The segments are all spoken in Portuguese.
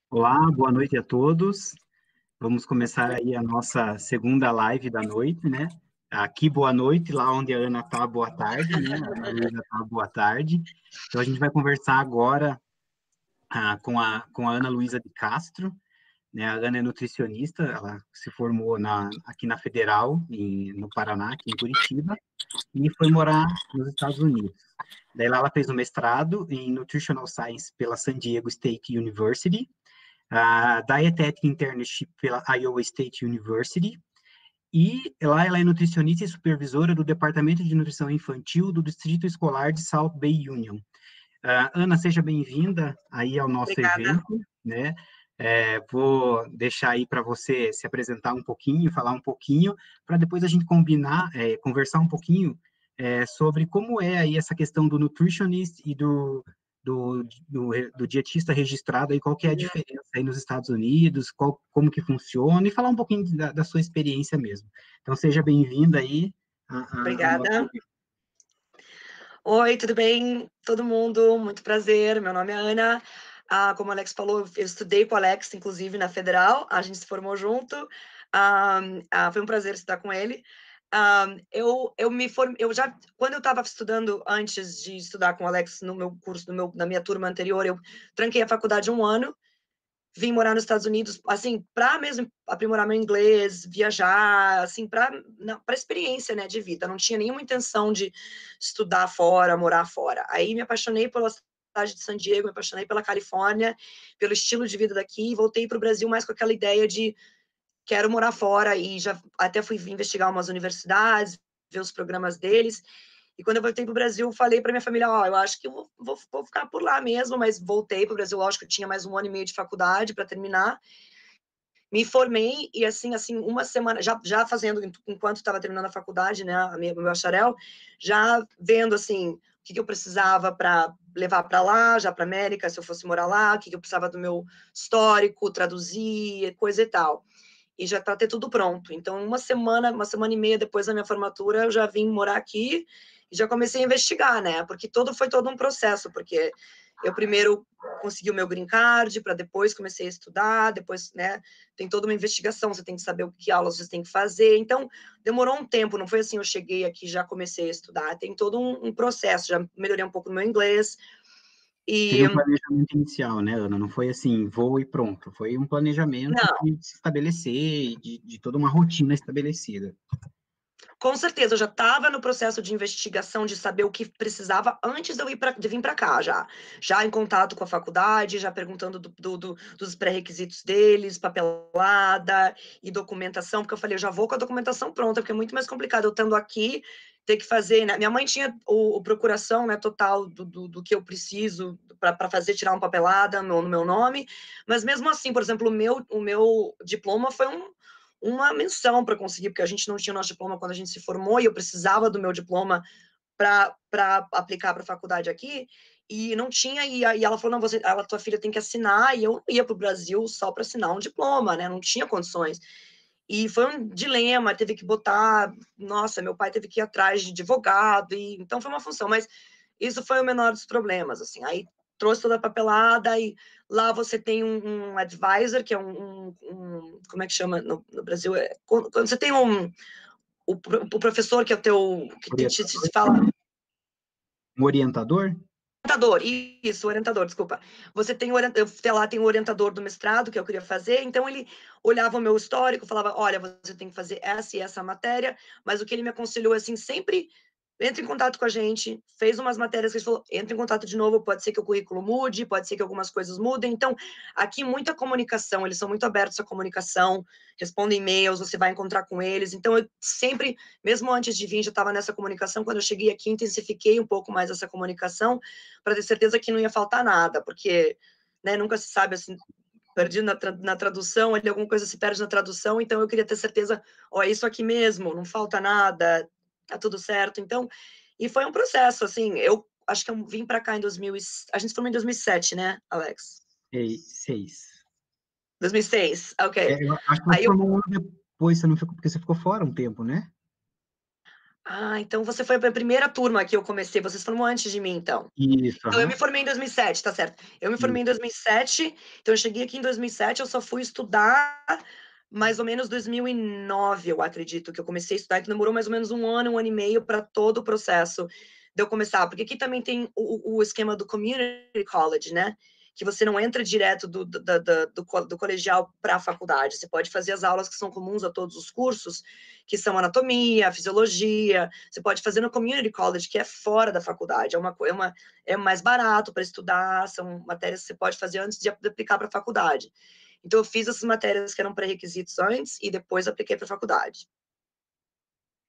Olá, boa noite a todos. Vamos começar aí a nossa segunda live da noite, né? Aqui, boa noite, lá onde a Ana está, boa tarde, né? A Ana Luísa está, boa tarde. Então, a gente vai conversar agora com a Ana Luísa de Castro, né? A Ana é nutricionista, ela se formou aqui na Federal, no Paraná, aqui em Curitiba, e foi morar nos Estados Unidos. Daí lá ela fez o mestrado em Nutritional Science pela San Diego State University, a Dietetic Internship pela Iowa State University, e lá ela é nutricionista e supervisora do Departamento de Nutrição Infantil do Distrito Escolar de South Bay Union. Ana, seja bem-vinda aí ao nosso Obrigada. evento, né? Vou deixar aí para você se apresentar um pouquinho, falar um pouquinho, para depois a gente conversar um pouquinho sobre como é aí essa questão do nutritionist e do dietista registrado, aí, qual que é a diferença aí nos Estados Unidos, como que funciona, e falar um pouquinho da sua experiência mesmo. Então, seja bem-vinda aí ao nosso Obrigada. evento. Oi, tudo bem? Todo mundo, muito prazer. Meu nome é Ana. Como o Alex falou, eu estudei com o Alex, inclusive, na Federal. A gente se formou junto. Foi um prazer estudar com ele. Eu me formei, quando eu estava estudando, antes de estudar com o Alex no meu curso, na minha turma anterior, eu tranquei a faculdade 1 ano. Vim morar nos Estados Unidos, assim, para mesmo aprimorar meu inglês, viajar, assim, para experiência, né, de vida. Não tinha nenhuma intenção de estudar fora, morar fora. Aí me apaixonei pela cidade de San Diego, me apaixonei pela Califórnia, pelo estilo de vida daqui, e voltei para o Brasil mais com aquela ideia de quero morar fora, e já até fui investigar umas universidades, ver os programas deles. E quando eu voltei para o Brasil, falei para minha família, eu acho que eu vou ficar por lá mesmo, mas voltei para o Brasil, lógico, eu tinha mais 1 ano e meio de faculdade para terminar. Me formei e assim, uma semana, já fazendo, enquanto estava terminando a faculdade, né, meu bacharel, já vendo, assim, o que eu precisava para levar para lá, já para América, se eu fosse morar lá, o que eu precisava do meu histórico, traduzir, coisa e tal. E já para ter tudo pronto. Então, uma semana e meia depois da minha formatura, eu já vim morar aqui e já comecei a investigar, né? Porque foi todo um processo, porque eu primeiro consegui o meu green card, para depois comecei a estudar, depois, né, tem toda uma investigação, você tem que saber o que aulas você tem que fazer. Então, demorou um tempo, não foi assim, eu cheguei aqui e já comecei a estudar. Tem todo um processo, já melhorei um pouco no meu inglês. Teve E um planejamento inicial, né, Ana? Não foi assim, vou e pronto. Foi um planejamento não, de se estabelecer, de toda uma rotina estabelecida. com certeza, eu já estava no processo de investigação, de saber o que precisava antes de vir para cá, já em contato com a faculdade, já perguntando dos pré-requisitos deles, papelada e documentação, porque eu falei, eu já vou com a documentação pronta, porque é muito mais complicado eu estando aqui, ter que fazer, né? Minha mãe tinha o procuração, né, total do que eu preciso para fazer, tirar uma papelada no meu nome, mas mesmo assim, por exemplo, o meu diploma foi uma menção para conseguir, porque a gente não tinha o nosso diploma quando a gente se formou, e eu precisava do meu diploma para aplicar para a faculdade aqui, e não tinha, e ela falou, não, tua filha tem que assinar, e eu ia para o Brasil só para assinar um diploma, né, não tinha condições. E foi um dilema, teve que botar, nossa, meu pai teve que ir atrás de advogado, então foi uma função, mas isso foi o menor dos problemas, assim, aí trouxe toda a papelada, e lá você tem um advisor, que é como é que chama no Brasil, quando você tem o professor que é o teu, que te Orientador? fala, Um orientador? orientador, isso, orientador, desculpa. Você tem lá tem o orientador do mestrado que eu queria fazer, então ele olhava o meu histórico, falava, olha, você tem que fazer essa e essa matéria, mas o que ele me aconselhou, assim, sempre entra em contato com a gente, fez umas matérias que ele falou, entra em contato de novo, pode ser que o currículo mude, pode ser que algumas coisas mudem, então, aqui muita comunicação, eles são muito abertos à comunicação, respondem e-mails, você vai encontrar com eles, então eu sempre, mesmo antes de vir, já estava nessa comunicação, quando eu cheguei aqui, intensifiquei um pouco mais essa comunicação, para ter certeza que não ia faltar nada, porque, né, nunca se sabe, assim, perdi na tradução, ali alguma coisa se perde na tradução, então eu queria ter certeza, é isso aqui mesmo, não falta nada, tá tudo certo, então, e foi um processo, assim, eu acho que eu vim para cá a gente se formou em 2007, né, Alex? 6. 2006, ok. Eu acho que você Aí eu formou um ano depois, você não ficou, porque você ficou fora um tempo, né? Ah, então você foi a primeira turma que eu comecei, você se formou antes de mim, então. Isso, Então eu aham. me formei em 2007, tá certo. Eu me formei em Isso. 2007, então eu cheguei aqui em 2007, eu só fui estudar mais ou menos 2009, eu acredito, que eu comecei a estudar, que demorou mais ou menos um ano e meio para todo o processo de eu começar, porque aqui também tem o esquema do community college, né? Que você não entra direto do colegial para a faculdade, você pode fazer as aulas que são comuns a todos os cursos, que são anatomia, fisiologia, você pode fazer no community college, que é fora da faculdade, é mais barato para estudar, são matérias que você pode fazer antes de aplicar para a faculdade. Então, eu fiz essas matérias que eram pré-requisitos antes e depois apliquei para a faculdade.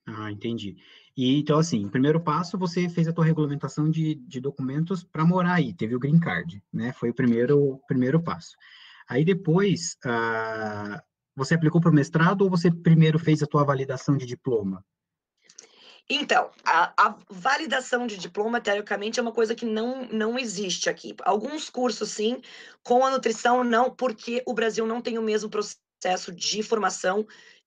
Ah, entendi. E então, assim, o primeiro passo, você fez a tua regulamentação de documentos para morar aí, teve o green card, né? Foi o primeiro passo. Aí depois, você aplicou para o mestrado ou você primeiro fez a tua validação de diploma? Então, a validação de diploma, teoricamente, é uma coisa que não existe aqui. Alguns cursos, sim, com a nutrição, não, porque o Brasil não tem o mesmo processo de formação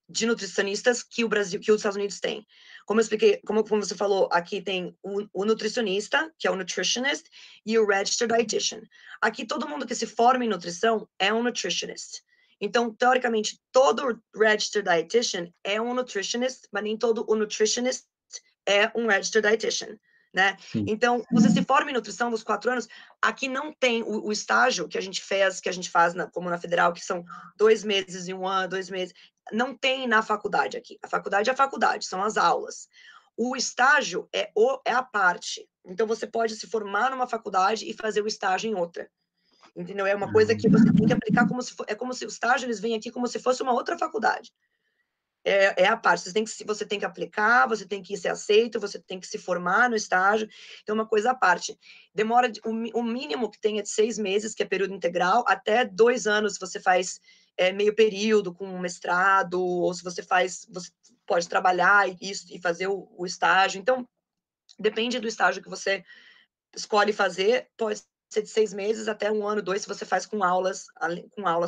de nutricionistas que o Brasil, que os Estados Unidos têm. Como eu expliquei, como você falou, aqui tem o nutricionista, que é o nutritionist, e o registered dietitian. Aqui, todo mundo que se forma em nutrição é um nutritionist. Então, teoricamente, todo registered dietitian é um nutritionist, mas nem todo o nutritionist é um registered dietitian, né? Sim. Então, você se forma em nutrição nos 4 anos, aqui não tem o estágio que a gente faz como na federal, que são 2 meses e 1 ano, 2 meses, não tem na faculdade aqui. A faculdade é a faculdade, são as aulas. O estágio é a parte. Então, você pode se formar numa faculdade e fazer o estágio em outra. Entendeu? É uma coisa que você tem que aplicar como se é como se o estágio eles vêm aqui como se fosse uma outra faculdade. É a parte, você tem que aplicar, você tem que ser aceito, você tem que se formar no estágio, então é uma coisa à parte. Demora, o mínimo que tem é de 6 meses, que é período integral, até 2 anos, se você faz meio período com um mestrado, ou se você pode trabalhar e fazer o estágio, então depende do estágio que você escolhe fazer, pode ser de 6 meses até 1 ano, 2, se você faz com aulas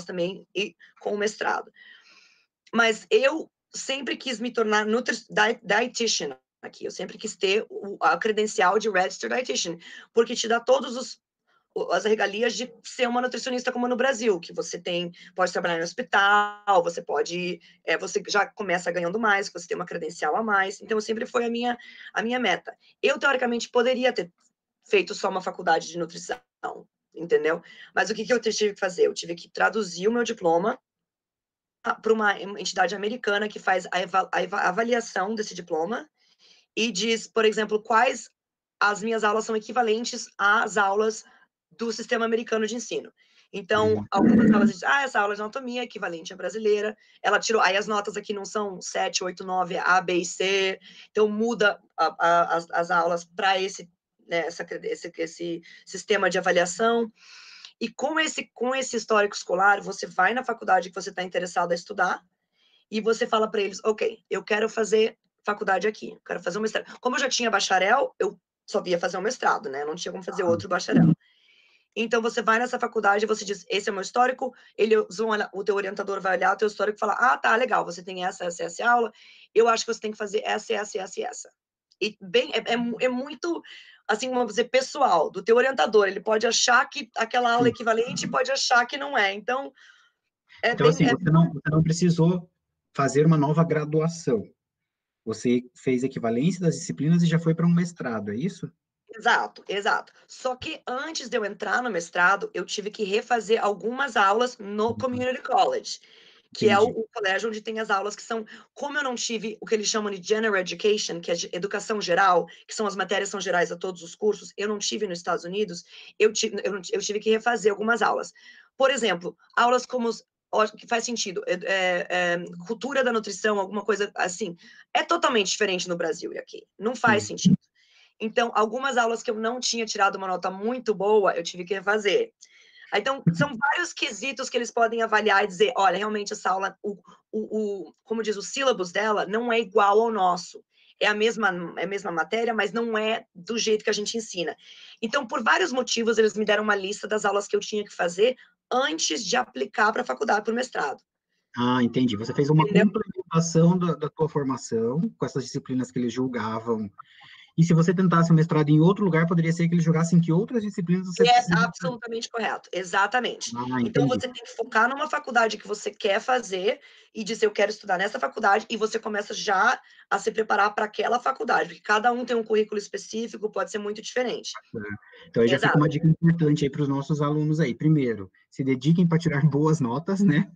também e com o mestrado. Mas eu sempre quis me tornar dietitian aqui, eu sempre quis ter a credencial de registered dietitian, porque te dá todos as regalias de ser uma nutricionista como no Brasil, que você pode trabalhar no hospital, você já começa ganhando mais, você tem uma credencial a mais, então sempre foi a minha meta. Eu, teoricamente, poderia ter feito só uma faculdade de nutrição, entendeu? Mas o que eu tive que fazer? Eu tive que traduzir o meu diploma para uma entidade americana que faz a avaliação desse diploma e diz, por exemplo, quais as minhas aulas são equivalentes às aulas do sistema americano de ensino. Então, algumas aulas dizem, essa aula de anatomia é equivalente à brasileira, ela tirou, aí as notas aqui não são 7, 8, 9, A, B e C, então muda as aulas para esse sistema de avaliação. E com esse histórico escolar, você vai na faculdade que você está interessado a estudar e você fala para eles, ok, eu quero fazer faculdade aqui, eu quero fazer um mestrado. Como eu já tinha bacharel, eu só via fazer um mestrado, né? Não tinha como fazer outro bacharel. Então, você vai nessa faculdade e você diz, esse é o meu histórico, o teu orientador vai olhar o teu histórico e falar, tá, legal, você tem essa aula, eu acho que você tem que fazer essa. E é muito, assim, vamos dizer, pessoal, do teu orientador, ele pode achar que aquela aula é equivalente e pode achar que não é, então, Então, assim, você não precisou fazer uma nova graduação. Você fez equivalência das disciplinas e já foi para um mestrado, é isso? Exato, exato. Só que antes de eu entrar no mestrado, eu tive que refazer algumas aulas no Community College, que é Entendi. o colégio onde tem as aulas que são, como eu não tive o que eles chamam de General Education, que é de educação geral, que são as matérias são gerais a todos os cursos, eu não tive nos Estados Unidos, eu tive que refazer algumas aulas. Por exemplo, aulas como que faz sentido, cultura da nutrição, alguma coisa assim, é totalmente diferente no Brasil e aqui, não faz Sim. sentido. Então, algumas aulas que eu não tinha tirado uma nota muito boa, eu tive que refazer. Então, são vários quesitos que eles podem avaliar e dizer, olha, realmente essa aula, como diz, o sílabus dela não é igual ao nosso. É a mesma matéria, mas não é do jeito que a gente ensina. Então, por vários motivos, eles me deram uma lista das aulas que eu tinha que fazer antes de aplicar para a faculdade, para o mestrado. Ah, entendi. Você fez uma entendeu? complementação da tua formação com essas disciplinas que eles julgavam. E se você tentasse um mestrado em outro lugar, poderia ser que eles julgassem que outras disciplinas você É precisa. absolutamente correto, exatamente. Ah, Então entendi. você tem que focar numa faculdade que você quer fazer e dizer eu quero estudar nessa faculdade e você começa já a se preparar para aquela faculdade, porque cada um tem um currículo específico, pode ser muito diferente. Então, aí já fica Exato. uma dica importante aí para os nossos alunos aí. Primeiro, se dediquem para tirar boas notas, né?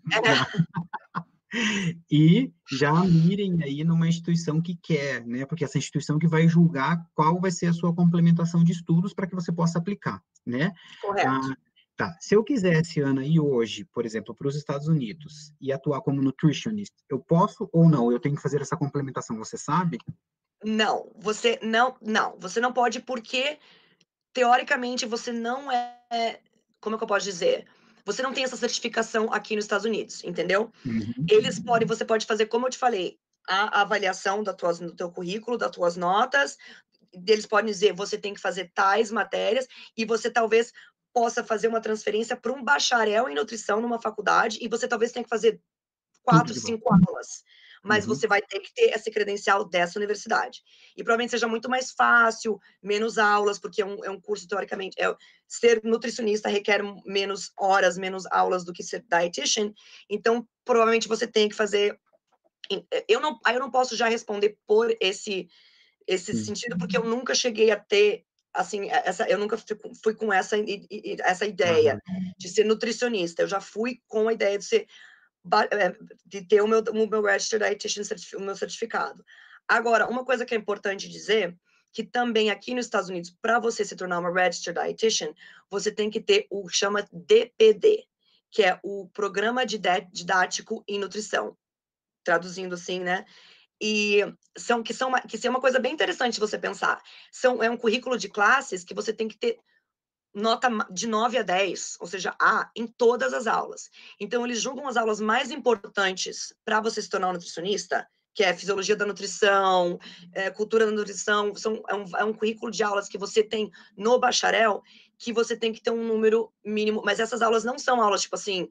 E já mirem aí numa instituição que quer, né? Porque essa instituição que vai julgar qual vai ser a sua complementação de estudos para que você possa aplicar, né? Correto. Ah, tá. Se eu quisesse, Ana, ir hoje, por exemplo, para os Estados Unidos e atuar como nutritionist, eu posso ou não? Eu tenho que fazer essa complementação, você sabe? Você não pode porque teoricamente você não é, como é que eu posso dizer? Você não tem essa certificação aqui nos Estados Unidos, entendeu? Uhum. Você pode fazer, como eu te falei, a avaliação do teu currículo, das tuas notas, eles podem dizer, você tem que fazer tais matérias, e você talvez possa fazer uma transferência para um bacharel em nutrição numa faculdade, e você talvez tenha que fazer Tudo 4, de volta. 5 aulas, mas Uhum. você vai ter que ter esse credencial dessa universidade. E provavelmente seja muito mais fácil, menos aulas, porque é um curso, teoricamente, ser nutricionista requer menos horas, menos aulas do que ser dietitian, então provavelmente você tem que fazer. Eu não posso já responder por esse Sim. sentido, porque eu nunca cheguei a ter, assim, eu nunca fui com essa ideia Aham. de ser nutricionista, eu já fui com a ideia de ser de ter o meu Registered Dietitian, o meu certificado. Agora, uma coisa que é importante dizer, que também aqui nos Estados Unidos, para você se tornar uma Registered Dietitian, você tem que ter o que chama DPD, que é o Programa Didático em Nutrição, traduzindo assim, né? E que é uma coisa bem interessante você pensar. É um currículo de classes que você tem que ter nota de 9 a 10, ou seja, A, em todas as aulas. Então, eles julgam as aulas mais importantes para você se tornar um nutricionista, que é fisiologia da nutrição, cultura da nutrição, é um currículo de aulas que você tem no bacharel, que você tem que ter um número mínimo, mas essas aulas não são aulas, tipo assim,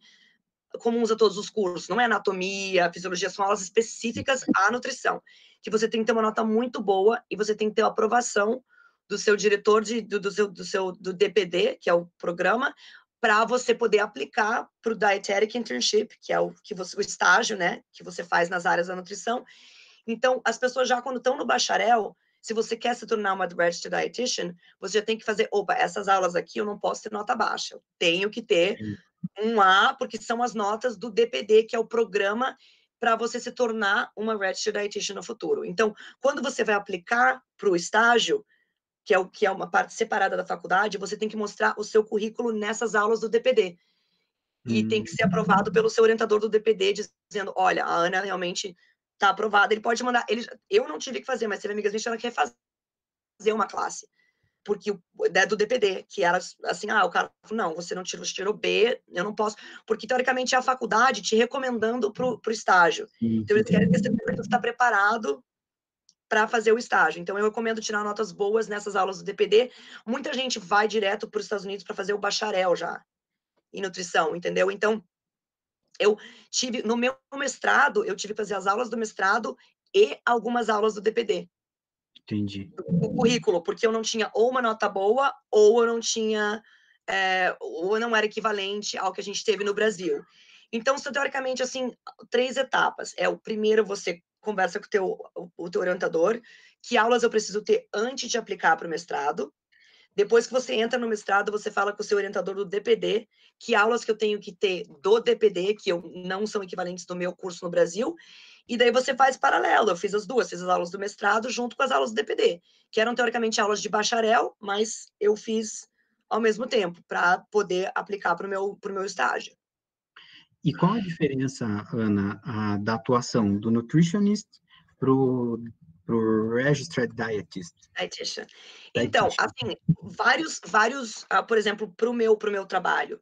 comuns a todos os cursos, não é anatomia, fisiologia, são aulas específicas à nutrição, que você tem que ter uma nota muito boa e você tem que ter a aprovação do seu diretor do DPD, que é o programa, para você poder aplicar para o Dietetic Internship, que é o estágio, né, que você faz nas áreas da nutrição. Então, as pessoas já quando estão no bacharel, se você quer se tornar uma registered dietitian, você já tem que fazer, opa, essas aulas aqui eu não posso ter nota baixa, eu tenho que ter um A, porque são as notas do DPD, que é o programa para você se tornar uma registered dietitian no futuro. Então, quando você vai aplicar para o estágio, que é uma parte separada da faculdade, você tem que mostrar o seu currículo nessas aulas do DPD. E tem Hum. que ser aprovado pelo seu orientador do DPD, dizendo, olha, a Ana realmente está aprovada. Ele pode mandar, eu não tive que fazer, mas teve amigas minhas que ela quer fazer uma classe porque do DPD, que era assim, o cara falou, não, você não tirou B, eu não posso, porque teoricamente é a faculdade te recomendando pro estágio. Sim, Então sim. eles querem ter certeza que você está preparado para fazer o estágio. Então eu recomendo tirar notas boas nessas aulas do DPD. Muita gente vai direto para os Estados Unidos para fazer o bacharel já em nutrição, entendeu? Então eu tive no meu mestrado, eu tive que fazer as aulas do mestrado e algumas aulas do DPD. Entendi. O currículo, porque eu não tinha ou uma nota boa, ou eu não tinha, ou não era equivalente ao que a gente teve no Brasil. Então, são teoricamente, assim, 3 etapas. O primeiro, você conversa com o teu orientador, que aulas eu preciso ter antes de aplicar para o mestrado. Depois que você entra no mestrado, você fala com o seu orientador do DPD, que aulas que eu tenho que ter do DPD, que não são equivalentes do meu curso no Brasil, e daí você faz paralelo. Eu fiz as duas, fiz as aulas do mestrado junto com as aulas do DPD, que eram teoricamente aulas de bacharel, mas eu fiz ao mesmo tempo, para poder aplicar para o meu estágio. E qual a diferença, Ana, da atuação do nutritionist pro registered dietist? Dietitian. Então, Dietitian. assim, vários, por exemplo, para o meu trabalho,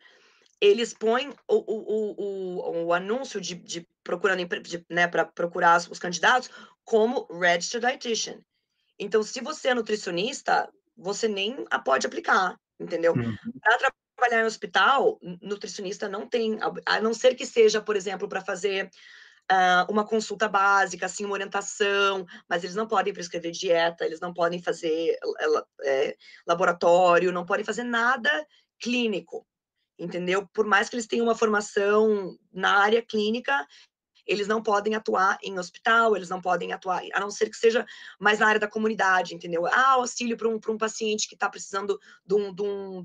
eles põem o anúncio de procurando, né, para procurar os candidatos como registered dietitian. Então, se você é nutricionista, você nem pode aplicar, entendeu? Hum. Para trabalhar em hospital, nutricionista não tem, a não ser que seja, por exemplo, para fazer uma consulta básica, assim, uma orientação, mas eles não podem prescrever dieta, eles não podem fazer laboratório, não podem fazer nada clínico, entendeu? Por mais que eles tenham uma formação na área clínica, eles não podem atuar em hospital, eles não podem atuar, a não ser que seja mais na área da comunidade, entendeu? Auxílio para um paciente que está precisando de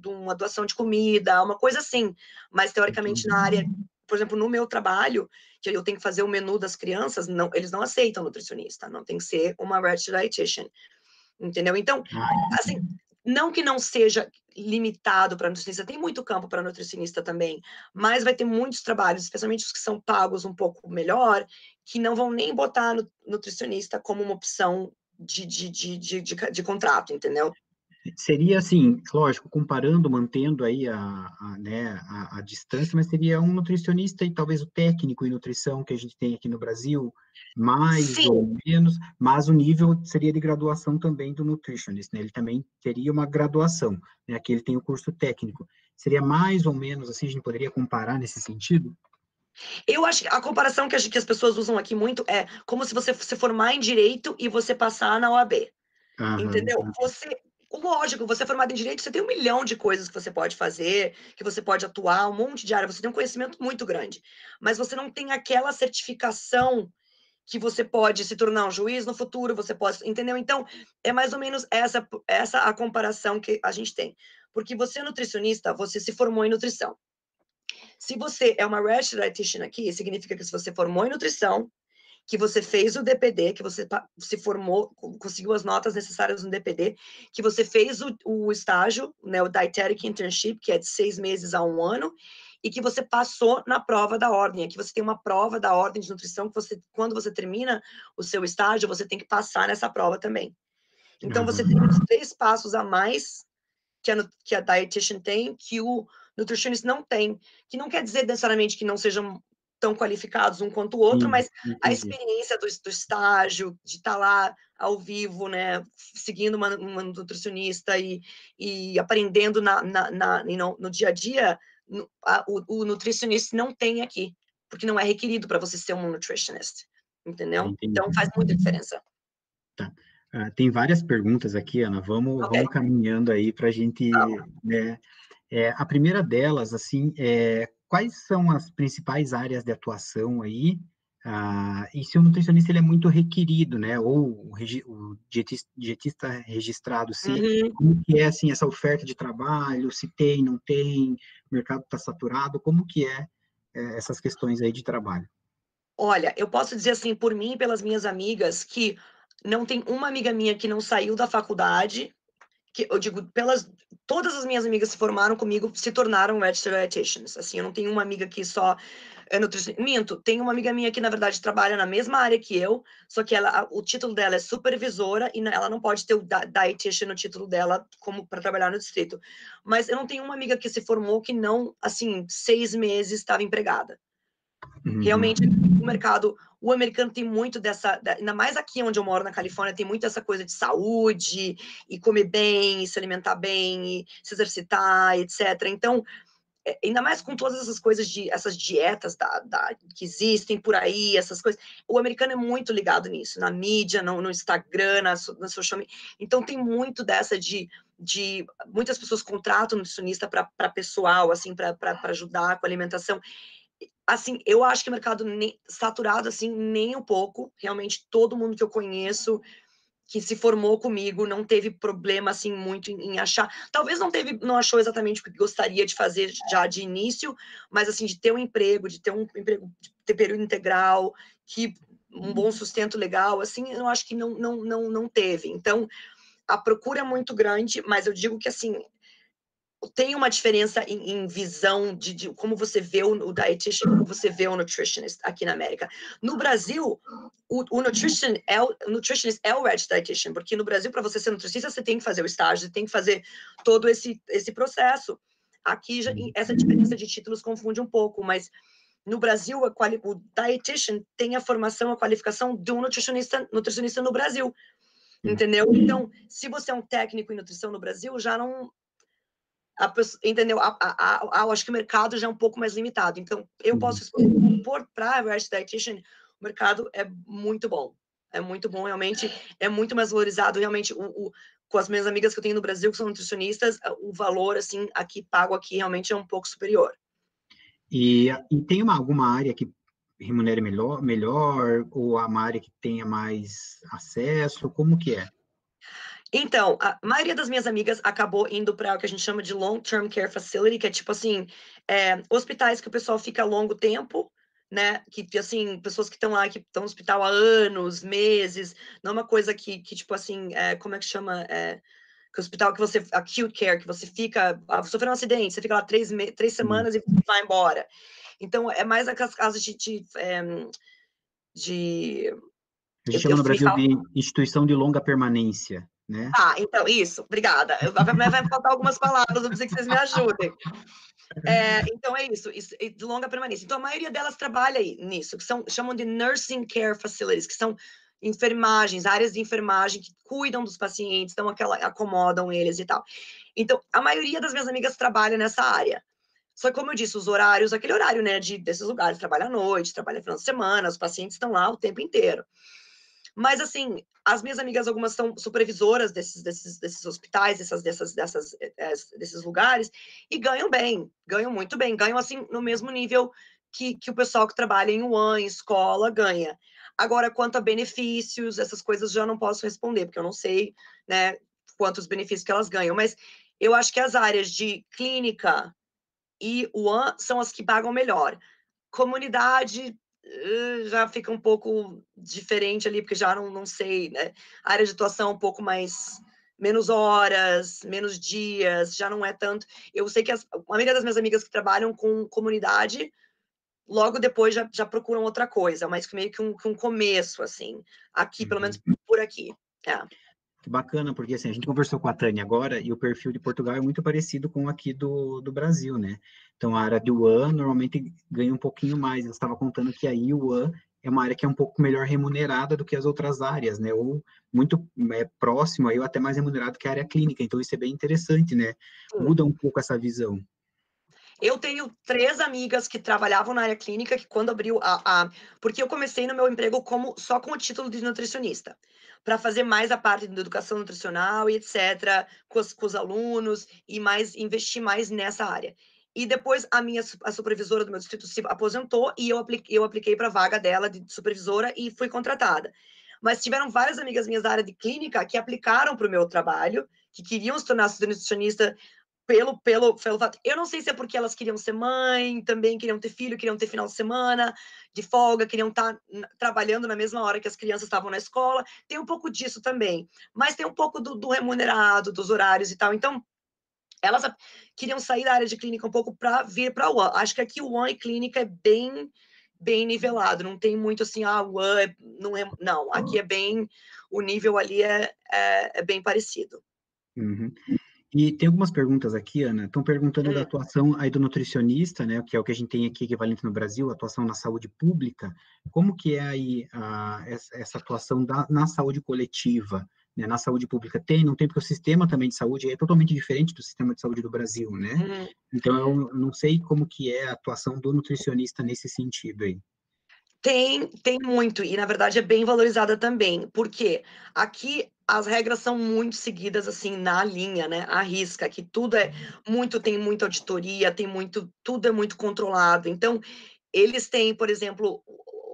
uma doação de comida, uma coisa assim. Mas, teoricamente, na área, por exemplo, no meu trabalho, que eu tenho que fazer o menu das crianças, não, eles não aceitam nutricionista, não tem que ser uma registered dietitian, entendeu? Então, assim, não que não seja limitado para nutricionista, tem muito campo para nutricionista também, mas vai ter muitos trabalhos, especialmente os que são pagos um pouco melhor, que não vão nem botar nutricionista como uma opção de contrato, entendeu? Seria assim, lógico, comparando, mantendo aí né, a distância, mas seria um nutricionista e talvez o técnico em nutrição que a gente tem aqui no Brasil, mais Sim, ou menos, mas o nível seria de graduação também do nutritionist, né? Ele também teria uma graduação, né? Aqui ele tem o curso técnico. Seria mais ou menos assim, a gente poderia comparar nesse sentido? eu acho que a comparação que as pessoas usam aqui muito é como se você se formar em direito e você passar na OAB. Aham, Entendeu? entendi. Lógico, você é formado em direito, você tem 1 milhão de coisas que você pode fazer, que você pode atuar, um monte de área, você tem um conhecimento muito grande, mas você não tem aquela certificação que você pode se tornar um juiz no futuro, você pode, entendeu? Então, é mais ou menos essa a comparação que a gente tem. Porque você é nutricionista, você se formou em nutrição. Se você é uma registered dietitian aqui, significa que se você formou em nutrição, que você fez o DPD, que você se formou, conseguiu as notas necessárias no DPD, que você fez o estágio, né, o Dietetic Internship, que é de 6 meses a 1 ano, e que você passou na prova da ordem. Aqui você tem uma prova da ordem de nutrição que você, quando você termina o seu estágio, você tem que passar nessa prova também. Então você tem Aham, os 3 passos a mais que a dietitian tem, que o nutritionist não tem, que não quer dizer necessariamente que não sejam tão qualificados um quanto o outro, sim, mas a entendi. experiência do estágio, de estar lá ao vivo, né, seguindo uma nutricionista e aprendendo no dia a dia, o nutricionista não tem aqui, porque não é requerido para você ser um nutritionist, entendeu? Entendi. Então faz muita diferença. Tá. Tem várias perguntas aqui, Ana. Ok, Vamos caminhando aí para a gente, vamos. né? A primeira delas, assim, quais são as principais áreas de atuação aí? E se o nutricionista ele é muito requerido, né? Ou o dietista registrado, se Uhum. como que é assim essa oferta de trabalho? Se tem, não tem? O mercado está saturado? Como que essas questões aí de trabalho? Olha, eu posso dizer assim, por mim e pelas minhas amigas, que não tem uma amiga minha que não saiu da faculdade, que eu digo, todas as minhas amigas se formaram comigo, se tornaram registered dietitians. Assim, eu não tenho uma amiga que só é nutricionista. Minto, tem uma amiga minha que, na verdade, trabalha na mesma área que eu, só que o título dela é supervisora e ela não pode ter o dietitian no título dela como para trabalhar no distrito. Mas eu não tenho uma amiga que se formou que não, assim, 6 meses estava empregada. Uhum. Realmente, o mercado, o americano tem muito ainda mais aqui onde eu moro, na Califórnia, tem muito essa coisa de saúde, e comer bem, e se alimentar bem, e se exercitar, etc. Então, ainda mais com todas essas coisas essas dietas que existem por aí, essas coisas, o americano é muito ligado nisso, na mídia, no Instagram, na social media. Então, tem muito dessa de muitas pessoas contratam nutricionista para pessoal, assim, para ajudar com a alimentação. Assim, eu acho que o mercado saturado, assim, nem um pouco. Realmente, todo mundo que eu conheço que se formou comigo não teve problema, assim, muito em achar. Talvez não achou exatamente o que gostaria de fazer já de início, mas, assim, de ter um emprego, de ter um emprego, de ter período integral, um bom sustento legal, assim, eu acho que não teve. Então, a procura é muito grande, mas eu digo que, assim, tem uma diferença em visão de como você vê o dietitian, como você vê o nutritionist aqui na América. No Brasil, o nutritionist é o registered dietitian, porque no Brasil, para você ser nutricionista, você tem que fazer o estágio, você tem que fazer todo esse processo. Aqui, essa diferença de títulos confunde um pouco, mas no Brasil, o dietitian tem a formação, a qualificação de um nutricionista no Brasil, entendeu? Então, se você é um técnico em nutrição no Brasil, já não entendeu? Eu acho que o mercado já é um pouco mais limitado. Então, eu posso responder, para Reverse Dietitian, o mercado é muito bom. É muito bom, realmente. É muito mais valorizado, realmente, com as minhas amigas que eu tenho no Brasil, que são nutricionistas, o valor, assim, pago aqui, realmente é um pouco superior. E tem alguma área que remunere melhor, ou uma área que tenha mais acesso? Como que é? Então, a maioria das minhas amigas acabou indo para o que a gente chama de Long-Term Care Facility, que é tipo assim, hospitais que o pessoal fica longo tempo, né? Que, assim, pessoas que estão lá, que estão no hospital há anos, meses, não é uma coisa que tipo assim, como é que chama? Que hospital que você, acute care, que você fica, sofreu um acidente, você fica lá 3 semanas e vai embora. Então, é mais aquelas casas de A gente chama eu no me Brasil de instituição de longa permanência, né? então, isso, obrigada. Vai faltar algumas palavras, eu preciso que vocês me ajudem. Então, é isso, de longa permanência. Então, a maioria delas trabalha nisso, que chamam de nursing care facilities, que são enfermagens, áreas de enfermagem que cuidam dos pacientes, então acomodam eles e tal. Então, a maioria das minhas amigas trabalha nessa área. Só que, como eu disse, os horários, aquele horário, né, desses lugares, trabalha à noite, trabalha no final de semana, os pacientes estão lá o tempo inteiro. Mas, assim, as minhas amigas, algumas são supervisoras desses hospitais, desses lugares, e ganham bem, ganham muito bem, ganham, assim, no mesmo nível que o pessoal que trabalha em UAN, em escola, ganha. Agora, quanto a benefícios, essas coisas já não posso responder, porque eu não sei, né, quantos benefícios que elas ganham, mas eu acho que as áreas de clínica e UAN são as que pagam melhor. Comunidade, já fica um pouco diferente ali, porque já não sei, né? A área de atuação um pouco mais, menos horas, menos dias, já não é tanto. Eu sei que a maioria das minhas amigas que trabalham com comunidade, logo depois já procuram outra coisa, mas meio que um começo, assim, aqui, pelo menos por aqui. Que bacana, porque assim, a gente conversou com a Tânia agora e o perfil de Portugal é muito parecido com aqui do Brasil, né? Então, a área de UAN normalmente ganha um pouquinho mais. Eu estava contando que aí o UAN é uma área que é um pouco melhor remunerada do que as outras áreas, né? Ou muito próximo aí, ou até mais remunerado que a área clínica. Então, isso é bem interessante, né? Muda um pouco essa visão. Eu tenho 3 amigas que trabalhavam na área clínica, que quando abriu porque eu comecei no meu emprego só com o título de nutricionista, para fazer mais a parte da educação nutricional e etc, com os alunos, e investir mais nessa área. E depois a supervisora do meu distrito se aposentou, e eu apliquei para a vaga dela de supervisora e fui contratada. Mas tiveram várias amigas minhas da área de clínica que aplicaram para o meu trabalho, que queriam se tornar nutricionista, pelo fato. Eu não sei se é porque elas queriam ser mãe, também queriam ter filho, queriam ter final de semana, de folga, queriam estar trabalhando na mesma hora que as crianças estavam na escola. Tem um pouco disso também. Mas tem um pouco do remunerado, dos horários e tal. Então, elas queriam sair da área de clínica um pouco para vir para o UAN. Acho que aqui o UAN e clínica é bem nivelado. Não tem muito assim, o UAN não, aqui é bem, o nível ali é bem parecido. Uhum. E tem algumas perguntas aqui, Ana. Estão perguntando da atuação aí do nutricionista, né? Que é o que a gente tem aqui equivalente no Brasil, atuação na saúde pública. Como que é aí essa atuação na saúde coletiva, né? Na saúde pública? Não tem, porque o sistema também de saúde é totalmente diferente do sistema de saúde do Brasil, né? Então, eu não sei como que é a atuação do nutricionista nesse sentido aí. Tem muito, e na verdade é bem valorizada também, porque aqui as regras são muito seguidas, assim, na linha, né, à risca, que tudo tem muita auditoria, tudo é muito controlado. Então, eles têm, por exemplo,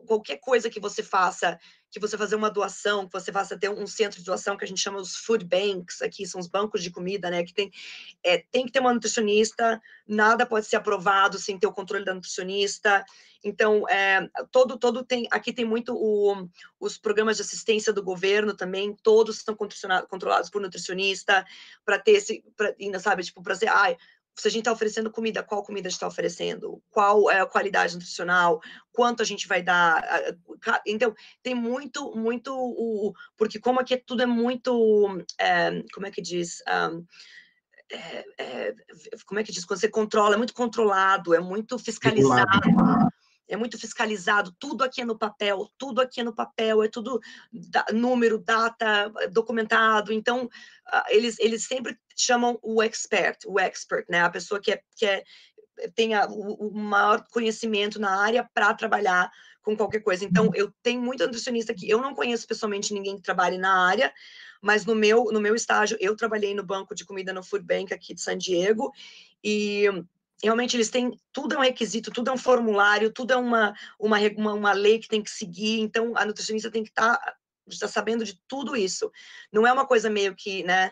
qualquer coisa que você faça, que você fazer uma doação, que você faça ter um centro de doação que a gente chama os food banks, aqui são os bancos de comida, né, que tem que ter uma nutricionista, nada pode ser aprovado sem ter o controle da nutricionista. Então, aqui tem muito os programas de assistência do governo também, todos são controlados por nutricionista, para ter ainda sabe, tipo, para ser, se a gente está oferecendo comida, qual comida a gente está oferecendo? Qual é a qualidade nutricional? Quanto a gente vai dar? Então, tem muito, porque como aqui tudo é muito, como é que diz? Como é que diz? Quando você controla, é muito controlado, é muito fiscalizado. Regulado. É muito fiscalizado, tudo aqui é no papel, é tudo número, data, documentado. Então, eles sempre chamam o expert, né? A pessoa que tenha o maior conhecimento na área para trabalhar com qualquer coisa. Então, eu tenho muita nutricionista que eu não conheço pessoalmente ninguém que trabalhe na área, mas no meu estágio, eu trabalhei no banco de comida no Food Bank aqui de San Diego, e realmente eles têm, tudo é um requisito, tudo é um formulário, tudo é uma lei que tem que seguir, então a nutricionista tem que estar sabendo de tudo isso. Não é uma coisa meio que, né,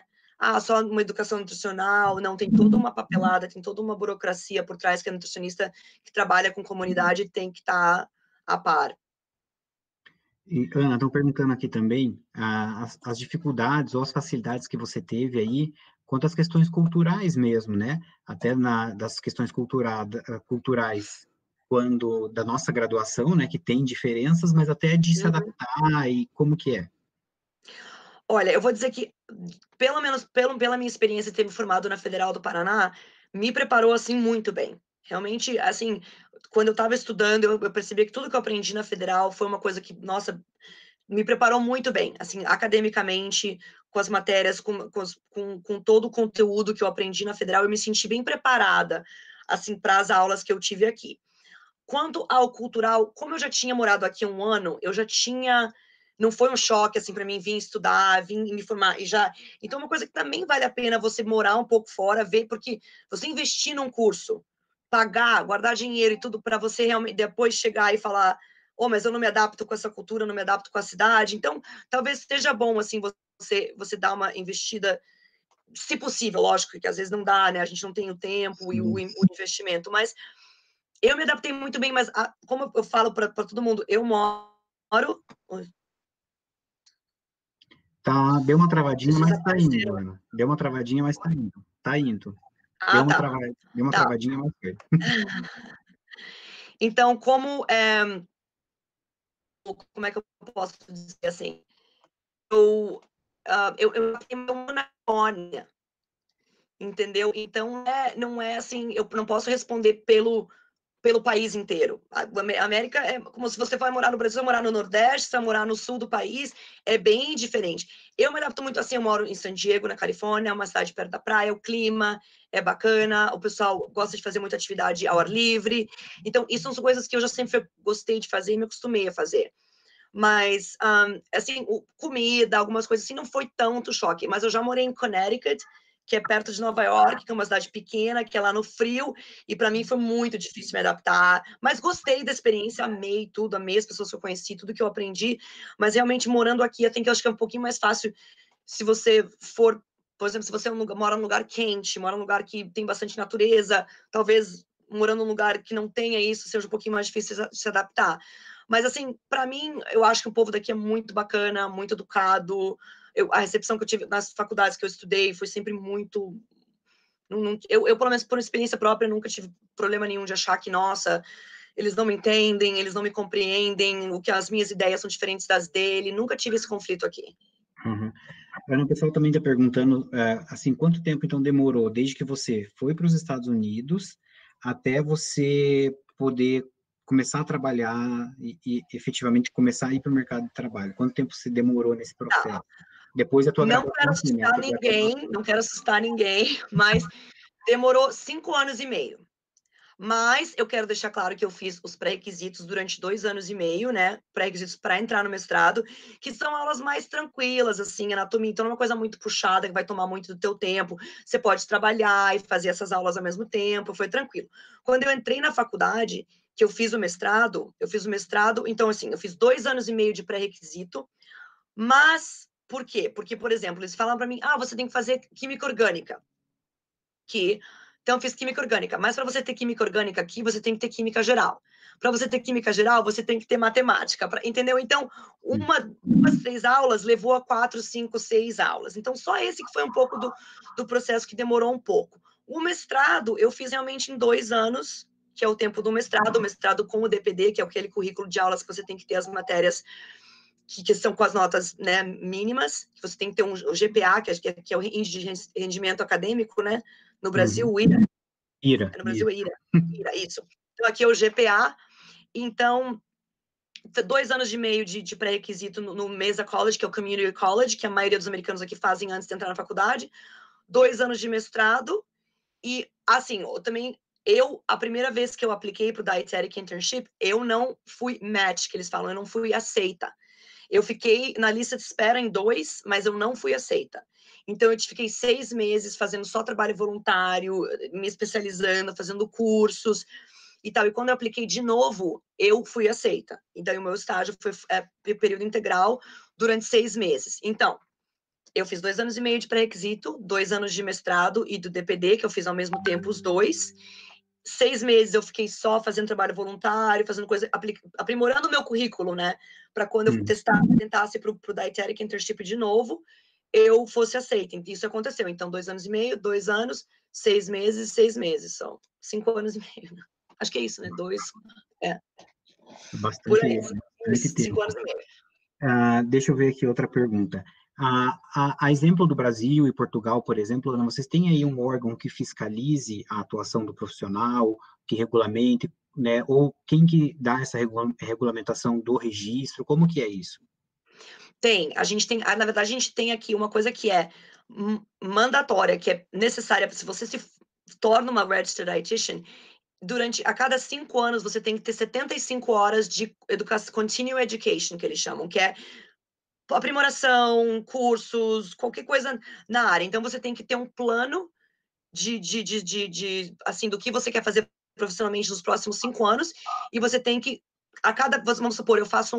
só uma educação nutricional, não, tem toda uma papelada, tem toda uma burocracia por trás que a nutricionista que trabalha com comunidade tem que estar a par. E, Ana, estão perguntando aqui também as dificuldades ou as facilidades que você teve aí quanto às questões culturais mesmo, né? Até das questões culturais, quando da nossa graduação, né, que tem diferenças, mas até de se adaptar e como que é. Olha, eu vou dizer que, pelo menos pela minha experiência de ter me formado na Federal do Paraná, me preparou, assim, muito bem. Realmente, assim, quando eu estava estudando, eu percebi que tudo que eu aprendi na Federal foi uma coisa que, nossa, me preparou muito bem, assim, academicamente, com as matérias, com todo o conteúdo que eu aprendi na Federal, eu me senti bem preparada, assim, para as aulas que eu tive aqui. Quanto ao cultural, como eu já tinha morado aqui 1 ano, eu já tinha, não foi um choque, assim, para mim vir estudar, vir me formar, e já, então uma coisa que também vale a pena você morar um pouco fora, ver, porque você investir num curso, pagar, guardar dinheiro e tudo, para você realmente depois chegar e falar, mas eu não me adapto com essa cultura, não me adapto com a cidade, então talvez seja bom, assim, você dar uma investida, se possível, lógico que às vezes não dá, né, a gente não tem o tempo e o investimento, mas eu me adaptei muito bem, mas como eu falo para todo mundo, eu moro. Tá, deu uma travadinha, Vocês mas tá indo, apareceram. Ana. Deu uma travadinha, mas tá indo. Tá indo. Ah, tá. Deu uma Tá. travadinha, mas foi. Então, como é que eu posso dizer assim? Eu tenho uma Amazônia, entendeu? Então, não é assim, eu não posso responder pelo país inteiro. A América é como se você vai morar no Brasil, vai morar no Nordeste, você vai morar no sul do país, é bem diferente. Eu me adapto muito assim, eu moro em San Diego, na Califórnia, é uma cidade perto da praia, o clima é bacana, o pessoal gosta de fazer muita atividade ao ar livre, então isso são coisas que eu já sempre gostei de fazer e me acostumei a fazer. Mas, assim, comida, algumas coisas assim, não foi tanto choque, mas eu já morei em Connecticut, que é perto de Nova York, que é uma cidade pequena, que é lá no frio, e para mim foi muito difícil me adaptar, mas gostei da experiência, amei tudo, amei as pessoas que eu conheci, tudo que eu aprendi, mas realmente morando aqui, eu acho que é um pouquinho mais fácil se você for, por exemplo, se você mora num lugar quente, mora num lugar que tem bastante natureza, talvez morando num lugar que não tenha isso, seja um pouquinho mais difícil de se adaptar. Mas, assim, para mim, eu acho que o povo daqui é muito bacana, muito educado. A recepção que eu tive nas faculdades que eu estudei foi sempre muito. Eu, pelo menos por experiência própria, nunca tive problema nenhum de achar que, nossa, eles não me entendem, eles não me compreendem, o que as minhas ideias são diferentes das dele. Nunca tive esse conflito aqui. Uhum. Ana, o pessoal também está perguntando, assim, quanto tempo então demorou desde que você foi para os Estados Unidos até você poder começar a trabalhar e efetivamente começar a ir para o mercado de trabalho? Quanto tempo você demorou nesse Tá. processo? Depois da tua Não quero graduação, sim, né? assustar ninguém, não quero assustar ninguém, mas demorou 5 anos e meio. Mas eu quero deixar claro que eu fiz os pré-requisitos durante 2 anos e meio, né? Pré-requisitos para entrar no mestrado, que são aulas mais tranquilas, assim, anatomia. Então, não é uma coisa muito puxada, que vai tomar muito do teu tempo. Você pode trabalhar e fazer essas aulas ao mesmo tempo, foi tranquilo. Quando eu entrei na faculdade, que eu fiz o mestrado, então, assim, eu fiz 2 anos e meio de pré-requisito, mas por quê? Porque, por exemplo, eles falam para mim, você tem que fazer química orgânica, então, eu fiz química orgânica, mas para você ter química orgânica aqui, você tem que ter química geral. Para você ter química geral, você tem que ter matemática, entendeu? Então, umas 3 aulas levou a 4, 5, 6 aulas. Então, só esse que foi um pouco do processo que demorou um pouco. O mestrado, eu fiz realmente em 2 anos, que é o tempo do mestrado, o mestrado com o DPD, que é aquele currículo de aulas que você tem que ter as matérias que são com as notas, né, mínimas, que você tem que ter o GPA, que é o índice de rendimento acadêmico, né? No Brasil, o IRA. Ira. No Brasil é IRA, isso. Então, aqui é o GPA. Então, 2 anos e meio de pré-requisito no Mesa College, que é o Community College, que a maioria dos americanos aqui fazem antes de entrar na faculdade. 2 anos de mestrado, e, assim, a primeira vez que eu apliquei para o Dietetic Internship, eu não fui match, que eles falam, eu não fui aceita. Eu fiquei na lista de espera em 2, mas eu não fui aceita. Então, eu fiquei 6 meses fazendo só trabalho voluntário, me especializando, fazendo cursos e tal. E quando eu apliquei de novo, eu fui aceita. Então, o meu estágio foi período integral durante 6 meses. Então, eu fiz 2 anos e meio de pré-requisito, 2 anos de mestrado e do DPD, que eu fiz ao mesmo tempo os 2. 6 meses eu fiquei só fazendo trabalho voluntário, fazendo coisa, aprimorando o meu currículo, né? Para quando eu tentasse para o Dietetic Internship de novo, eu fosse aceita. Isso aconteceu. Então, 2 anos e meio, 2 anos, 6 meses, 6 meses. São 5 anos e meio. Né? Acho que é isso, né? 2. Por aí. Bastante 5 tempo. anos e meio. Deixa eu ver aqui outra pergunta. A exemplo do Brasil e Portugal, por exemplo, Ana, vocês têm aí um órgão que fiscalize a atuação do profissional, que regulamente, né? Ou quem que dá essa regulamentação do registro? Como que é isso? Tem. Na verdade, a gente tem aqui uma coisa que é mandatória, que é necessária. Se você se torna uma Registered Dietitian, a cada 5 anos, você tem que ter 75 horas de continuing education, que eles chamam, que é aprimoração, cursos, qualquer coisa na área. Então, você tem que ter um plano assim, do que você quer fazer profissionalmente nos próximos 5 anos, e você tem que, vamos supor, eu faço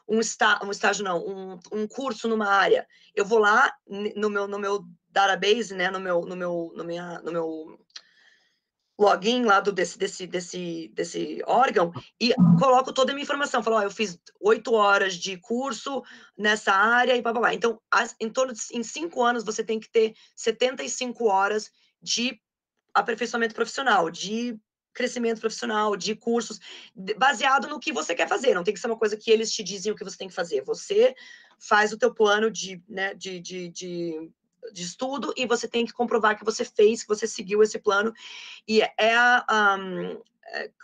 um estágio, não, um curso numa área. Eu vou lá no meu database, né, no meu login lá desse órgão e coloco toda a minha informação. Falo, eu fiz 8 horas de curso nessa área e blá, blá, blá. Então, em 5 anos, você tem que ter 75 horas de aperfeiçoamento profissional, de crescimento profissional, de cursos, baseado no que você quer fazer. Não tem que ser uma coisa que eles te dizem o que você tem que fazer. Você faz o teu plano de estudo e você tem que comprovar que você fez, que você seguiu esse plano. E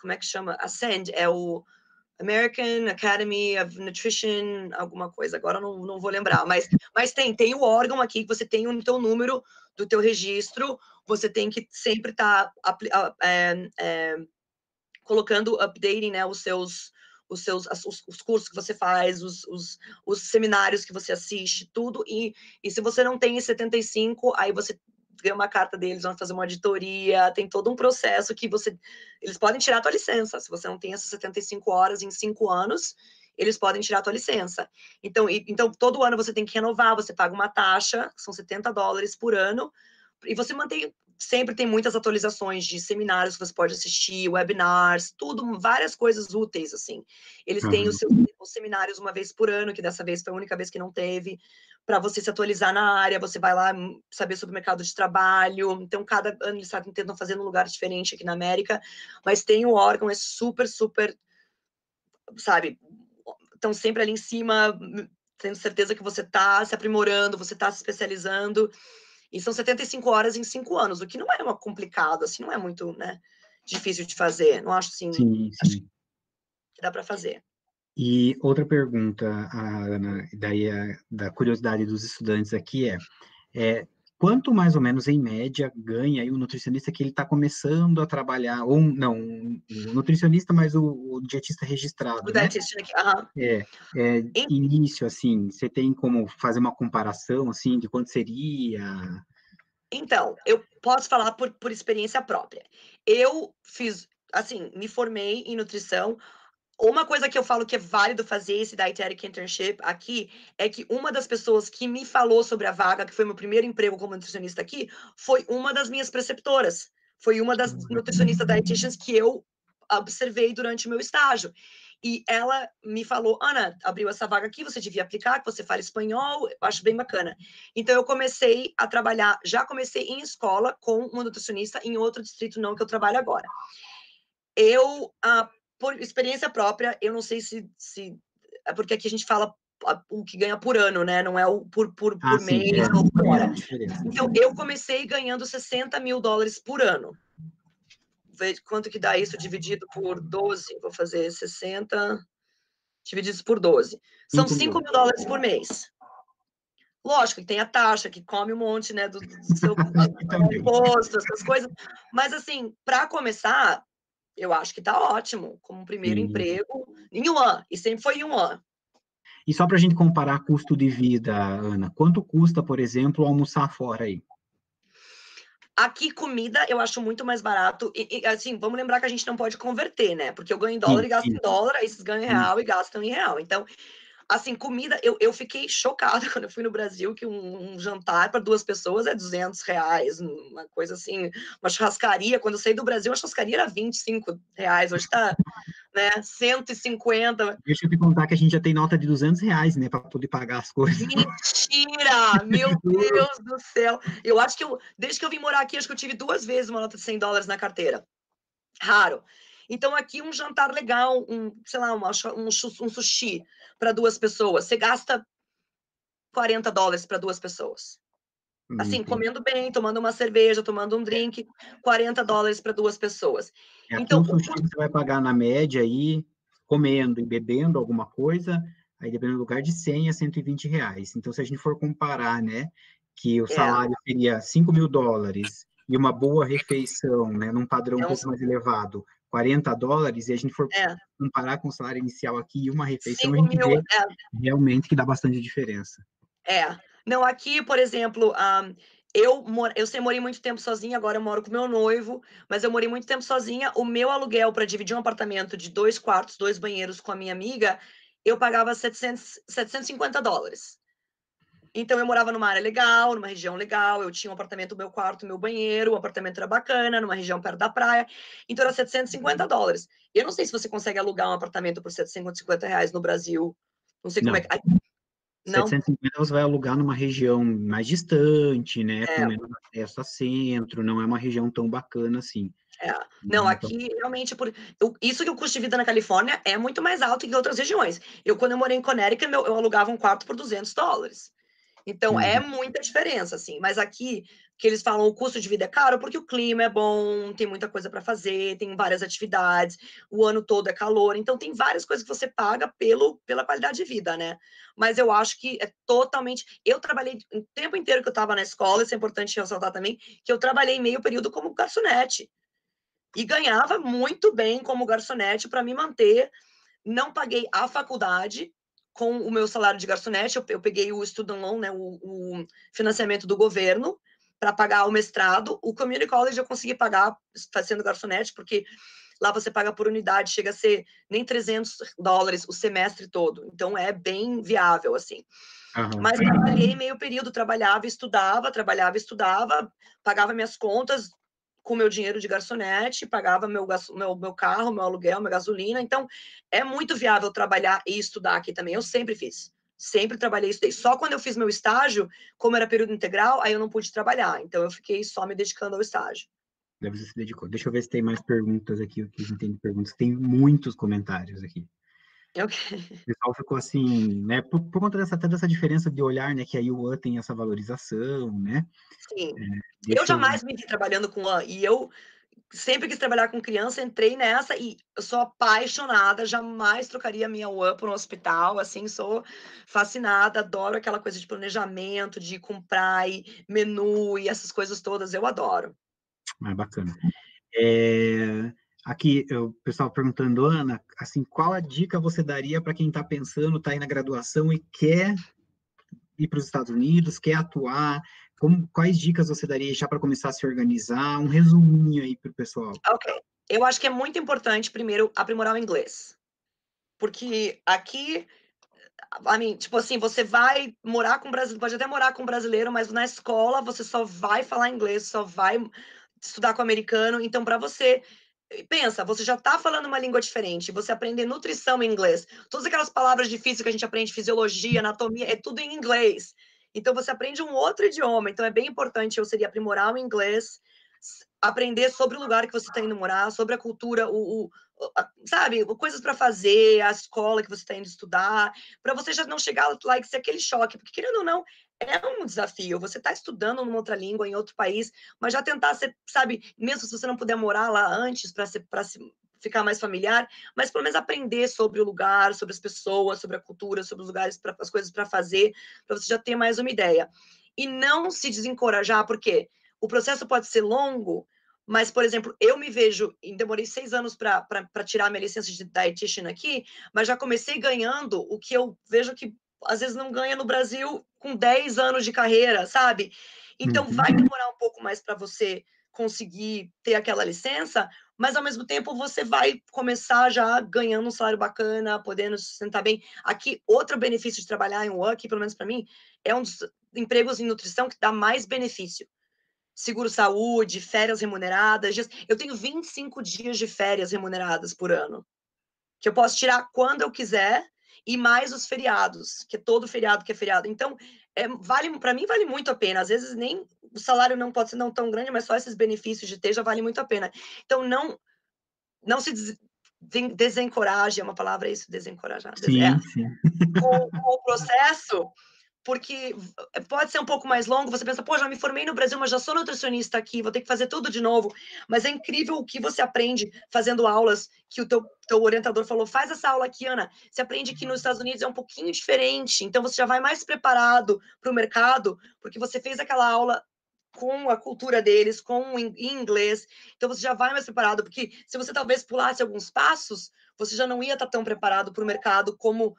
como é que chama? ASCEND, é o American Academy of Nutrition, alguma coisa, agora não vou lembrar, mas tem o órgão aqui, que você tem o teu número do teu registro, você tem que sempre estar colocando, updating, né, os cursos que você faz, os seminários que você assiste, tudo, e se você não tem 75, aí você ganha uma carta deles, vão fazer uma auditoria, tem todo um processo que eles podem tirar a tua licença, se você não tem essas 75 horas em 5 anos, eles podem tirar a tua licença. Então, todo ano você tem que renovar, você paga uma taxa, são $70 por ano, e você sempre tem muitas atualizações de seminários que você pode assistir, webinars, tudo, várias coisas úteis, assim. Eles têm os seminários uma vez por ano, que dessa vez foi a única vez que não teve, para você se atualizar na área, você vai lá saber sobre o mercado de trabalho. Então, cada ano eles tentam fazer num lugar diferente aqui na América, mas tem o órgão, é super, super, sabe, estão sempre ali em cima, tendo certeza que você está se aprimorando, você está se especializando. E são 75 horas em 5 anos, o que não é uma complicado, assim, não é muito, né, difícil de fazer. Não acho assim. Sim, sim. Acho que dá para fazer. E outra pergunta, Ana, daí da curiosidade dos estudantes aqui quanto mais ou menos em média ganha aí o nutricionista que ele está começando a trabalhar, ou não, o nutricionista, mas o dietista registrado, O né? dietitian aqui, Início, assim, você tem como fazer uma comparação, assim, de quanto seria? Então, eu posso falar por experiência própria. Eu fiz, assim, me formei em nutrição. Uma coisa que eu falo que é válido fazer esse Dietetic Internship aqui é que uma das pessoas que me falou sobre a vaga, que foi meu primeiro emprego como nutricionista aqui, foi uma das minhas preceptoras. Foi uma das nutricionistas dietitians que eu observei durante o meu estágio. E ela me falou, Ana, abriu essa vaga aqui, você devia aplicar, que você fala espanhol, eu acho bem bacana. Então, eu comecei a trabalhar, já comecei em escola com uma nutricionista em outro distrito, não que eu trabalho agora. Por experiência própria, eu não sei se é porque aqui a gente fala o que ganha por ano, né? Não é o por Sim, mês ou por hora. diferença. Então, eu comecei ganhando $60 mil por ano. Quanto que dá isso dividido por 12? Vou fazer 60 divididos por 12. São $5 mil por mês. Lógico que tem a taxa, que come um monte, né, do seu Também. imposto, essas coisas, mas assim, para começar, eu acho que tá ótimo, como primeiro Sim. emprego, em Yuan, e sempre foi em Yuan. E só para a gente comparar custo de vida, Ana, quanto custa, por exemplo, almoçar fora aí? Aqui, comida, eu acho muito mais barato. Assim, vamos lembrar que a gente não pode converter, né? Porque eu ganho em dólar Sim, e gasto sim, em dólar, aí vocês ganham em sim. real e gastam em real. Então, assim, comida, eu fiquei chocada quando eu fui no Brasil que um jantar para 2 pessoas é R$ 200, uma coisa assim, uma churrascaria. Quando eu saí do Brasil, a churrascaria era R$ 25, hoje tá, né, 150. Deixa eu te contar que a gente já tem nota de R$ 200, né, para poder pagar as coisas. Mentira! Meu Deus do céu! Eu acho que desde que eu vim morar aqui, acho que eu tive 2 vezes uma nota de $100 na carteira. Raro. Então, aqui um jantar legal, sei lá, um sushi para 2 pessoas, você gasta $40 para 2 pessoas. Assim, Entendi. comendo bem, tomando uma cerveja, tomando um drink, $40 para 2 pessoas. Aqui Então, um o sushi você vai pagar na média aí, comendo e bebendo alguma coisa, aí dependendo do lugar, de R$ 100 a R$ 120. Então, se a gente for comparar, né, que o é, salário seria US$ 5.000 e uma boa refeição, né, num padrão um é uns pouco mais elevado, US$ 40, e a gente for é, comparar com o salário inicial aqui e uma refeição, a gente 5.000, vê realmente que dá bastante diferença. é. Não, aqui, por exemplo, eu sempre morei muito tempo sozinha, agora eu moro com meu noivo, mas eu morei muito tempo sozinha. O meu aluguel para dividir um apartamento de 2 quartos, 2 banheiros com a minha amiga, eu pagava $750. Então eu morava numa área legal, numa região legal, eu tinha um apartamento, meu quarto, meu banheiro, o apartamento era bacana, numa região perto da praia, então era $750. Eu não sei se você consegue alugar um apartamento por R$ 750 no Brasil, não sei como é Não, que... Não? 750 você vai alugar numa região mais distante, né, com É. menos acesso a centro, não é uma região tão bacana assim. É. Não, Então, aqui realmente isso que o custo de vida na Califórnia é muito mais alto que em outras regiões. Quando eu morei em Connecticut, eu alugava um quarto por $200. Então é uhum. muita diferença, assim. Mas aqui, que eles falam o custo de vida é caro, porque o clima é bom, tem muita coisa para fazer, tem várias atividades, o ano todo é calor, então tem várias coisas que você paga pela qualidade de vida, né? Mas eu acho que é totalmente. Eu trabalhei o tempo inteiro que eu estava na escola, isso é importante ressaltar também, que eu trabalhei meio período como garçonete. E ganhava muito bem como garçonete para me manter. Não paguei a faculdade com o meu salário de garçonete, eu peguei o student loan, né, o financiamento do governo, para pagar o mestrado. O community college eu consegui pagar sendo garçonete, porque lá você paga por unidade, chega a ser nem $300 o semestre todo. Então é bem viável, assim. Aham. Mas trabalhei meio período, trabalhava e estudava, pagava minhas contas com meu dinheiro de garçonete, pagava meu carro, meu aluguel, minha gasolina. Então, é muito viável trabalhar e estudar aqui também. Eu sempre fiz. Sempre trabalhei e estudei. Só quando eu fiz meu estágio, como era período integral, aí eu não pude trabalhar. Então, eu fiquei só me dedicando ao estágio. Deve você se dedicou. Deixa eu ver se tem mais perguntas aqui, o que a gente tem de perguntas. Tem muitos comentários aqui. Eu, O pessoal ficou assim, né, por conta até dessa diferença de olhar, né, que a Yuan tem essa valorização, né? sim. Eu Deixa eu... jamais me vi trabalhando com lã. E eu sempre quis trabalhar com criança, entrei nessa e eu sou apaixonada, jamais trocaria minha UAM por um hospital, assim, sou fascinada, adoro aquela coisa de planejamento, de comprar e menu e essas coisas todas, eu adoro. Ah, bacana. Aqui, o pessoal perguntando, Ana, assim, qual a dica você daria para quem está pensando, está aí na graduação e quer ir para os Estados Unidos, quer atuar? Quais dicas você daria já para começar a se organizar? Um resuminho aí para o pessoal. Ok. Eu acho que é muito importante, primeiro, aprimorar o inglês. Porque aqui, tipo assim, você vai morar com brasileiro, pode até morar com brasileiro, mas na escola você só vai falar inglês, só vai estudar com americano. Então, para você pensa, você já está falando uma língua diferente, você aprender nutrição em inglês, todas aquelas palavras difíceis que a gente aprende, fisiologia, anatomia, é tudo em inglês. Então você aprende um outro idioma, então é bem importante, eu seria aprimorar o inglês, aprender sobre o lugar que você está indo morar, sobre a cultura, sabe, coisas para fazer, a escola que você está indo estudar, para você já não chegar lá e ser aquele choque, porque querendo ou não, é um desafio. Você está estudando numa outra língua, em outro país, mas já tentar ser, sabe, mesmo se você não puder morar lá antes, ficar mais familiar, mas pelo menos aprender sobre o lugar, sobre as pessoas, sobre a cultura, sobre os lugares, as coisas para fazer, para você já ter mais uma ideia. E não se desencorajar, porque o processo pode ser longo, mas, por exemplo, eu me vejo, demorei 6 anos para tirar minha licença de dietitian aqui, mas já comecei ganhando o que eu vejo que às vezes não ganha no Brasil com 10 anos de carreira, sabe? Então, vai demorar um pouco mais para você conseguir ter aquela licença, mas ao mesmo tempo você vai começar já ganhando um salário bacana, podendo se sustentar bem. Aqui, outro benefício de trabalhar em work, pelo menos para mim, é um dos empregos em nutrição que dá mais benefício. Seguro-saúde, férias remuneradas. Eu tenho 25 dias de férias remuneradas por ano, que eu posso tirar quando eu quiser, e mais os feriados, que é todo feriado que é feriado. Então, para mim, vale muito a pena. Às vezes, nem o salário não pode ser não tão grande, mas só esses benefícios de ter já vale muito a pena. Então, não se desencoraje, é uma palavra isso, desencorajar. Sim, sim. Com o processo, porque pode ser um pouco mais longo, você pensa, pô, já me formei no Brasil, mas já sou nutricionista aqui, vou ter que fazer tudo de novo. Mas é incrível o que você aprende fazendo aulas, que o teu orientador falou, faz essa aula aqui, Ana. Você aprende que nos Estados Unidos é um pouquinho diferente, então você já vai mais preparado para o mercado, porque você fez aquela aula com a cultura deles, em inglês, então você já vai mais preparado, porque se você talvez pulasse alguns passos, você já não ia estar tão preparado para o mercado como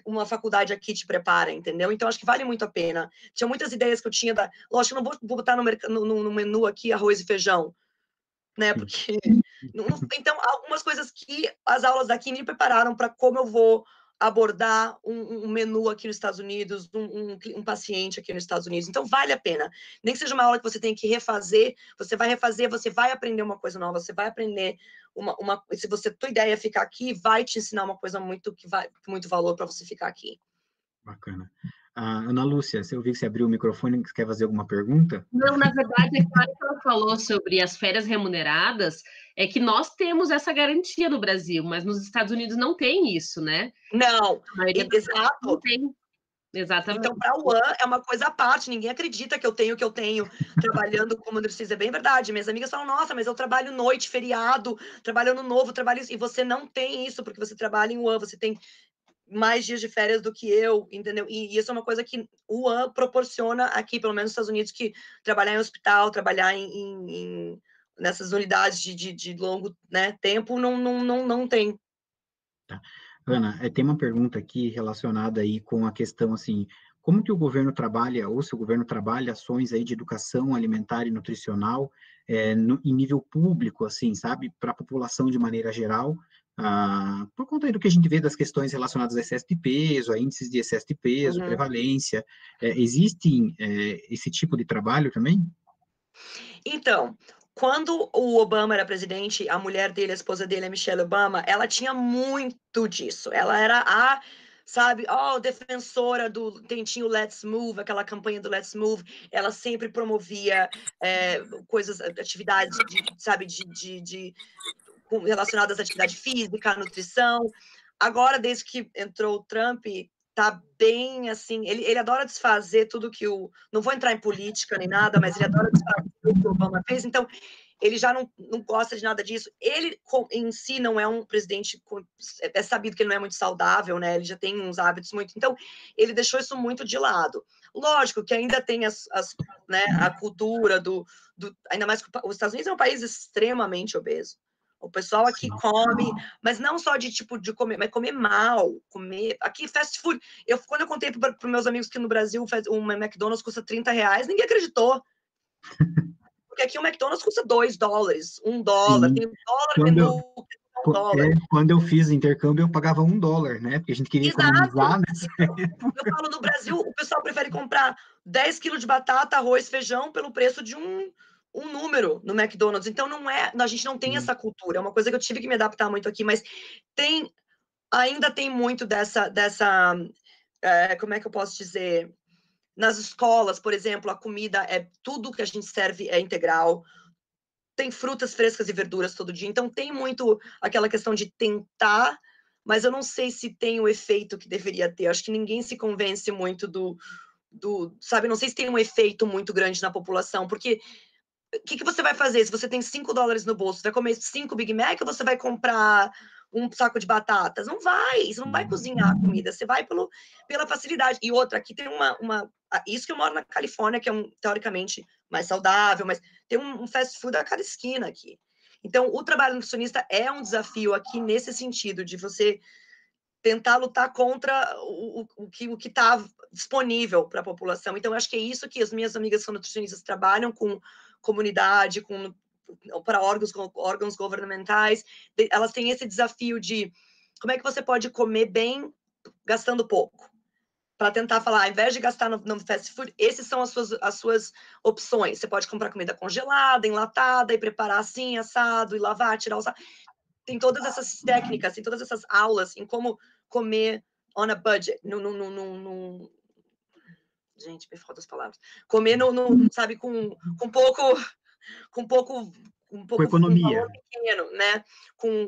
uma faculdade aqui te prepara, entendeu? Então, acho que vale muito a pena. Tinha muitas ideias que eu tinha lógico, eu não vou botar no menu aqui arroz e feijão, né? Porque... Então, algumas coisas que as aulas daqui me prepararam para como eu vou abordar um menu aqui nos Estados Unidos, um paciente aqui nos Estados Unidos. Então, vale a pena. Nem que seja uma aula que você tem que refazer, você vai aprender uma coisa nova, você vai aprender se tua ideia é ficar aqui, vai te ensinar uma coisa muito valor para você ficar aqui. Bacana. Ana Lúcia, eu vi que você abriu o microfone, você quer fazer alguma pergunta? Não, na verdade, é claro que ela falou sobre as férias remuneradas, é que nós temos essa garantia no Brasil, mas nos Estados Unidos não tem isso, né? Não, exato. Não tem. Exatamente. Então, para o UAN é uma coisa à parte, ninguém acredita que eu tenho trabalhando como nutricionista. É bem verdade. Minhas amigas falam, nossa, mas eu trabalho noite, feriado, trabalho ano novo, trabalho isso. E você não tem isso, porque você trabalha em UAN, você tem mais dias de férias do que eu, entendeu? E isso é uma coisa que o UAN proporciona aqui, pelo menos nos Estados Unidos, que trabalhar em hospital, trabalhar nessas unidades de longo, né, tempo, não tem. Tá. Ana, tem uma pergunta aqui relacionada aí com a questão, assim, como que o governo trabalha, ou se o governo trabalha ações aí de educação alimentar e nutricional em nível público, assim, sabe, para a população de maneira geral, por conta aí do que a gente vê das questões relacionadas a excesso de peso, a índices de excesso de peso, prevalência, existe esse tipo de trabalho também? Então, quando o Obama era presidente, a mulher dele, a esposa dele, a Michelle Obama, ela tinha muito disso. Ela era sabe, defensora do dentinho Let's Move, aquela campanha do Let's Move. Ela sempre promovia coisas, atividades, sabe, relacionadas à atividade física, à nutrição. Agora, desde que entrou o Trump, tá bem assim, ele adora desfazer tudo que não vou entrar em política nem nada, mas ele adora desfazer o que o Obama fez, então ele já não gosta de nada disso. Ele em si não é um presidente, é sabido que ele não é muito saudável, né? Ele já tem uns hábitos muito, então ele deixou isso muito de lado. Lógico que ainda tem né, a cultura ainda mais que os Estados Unidos é um país extremamente obeso. O pessoal aqui come, mas não só de comer, mas comer mal, aqui fast food. Quando eu contei para os meus amigos que no Brasil uma McDonald's custa R$30, ninguém acreditou. Porque aqui o McDonald's custa $2, $1, Sim. tem dólar menu, quando eu fiz intercâmbio, eu pagava $1, né? Porque a gente queria economizar, né? Eu falo, no Brasil, o pessoal prefere comprar 10 quilos de batata, arroz, feijão, pelo preço de um número no McDonald's. Então, a gente não tem essa cultura. É uma coisa que eu tive que me adaptar muito aqui, mas ainda tem muito dessa como é que eu posso dizer? Nas escolas, por exemplo, a comida tudo que a gente serve é integral. Tem frutas frescas e verduras todo dia. Então, tem muito aquela questão de tentar, mas eu não sei se tem o efeito que deveria ter. Acho que ninguém se convence muito sabe? Não sei se tem um efeito muito grande na população, porque O que você vai fazer? Se você tem $5 no bolso, você vai comer 5 Big Mac ou você vai comprar um saco de batatas? Não vai, você não vai cozinhar a comida, você vai pela facilidade. E outra, aqui tem isso que eu moro na Califórnia, que é teoricamente mais saudável, mas tem um fast food a cada esquina aqui. Então, o trabalho nutricionista é um desafio aqui nesse sentido, de você tentar lutar contra o que está disponível para a população. Então, eu acho que é isso que as minhas amigas que são nutricionistas trabalham com comunidade, para órgãos governamentais. Elas têm esse desafio de como é que você pode comer bem gastando pouco, para tentar falar, ao invés de gastar no fast food, esses são as suas opções. Você pode comprar comida congelada, enlatada, e preparar assim, assado, e lavar, tirar o sal. Tem todas essas técnicas, tem todas essas aulas em como comer on a budget, gente, me faltam as palavras. Comer sabe, com pouco Com economia. valor pequeno, né? Com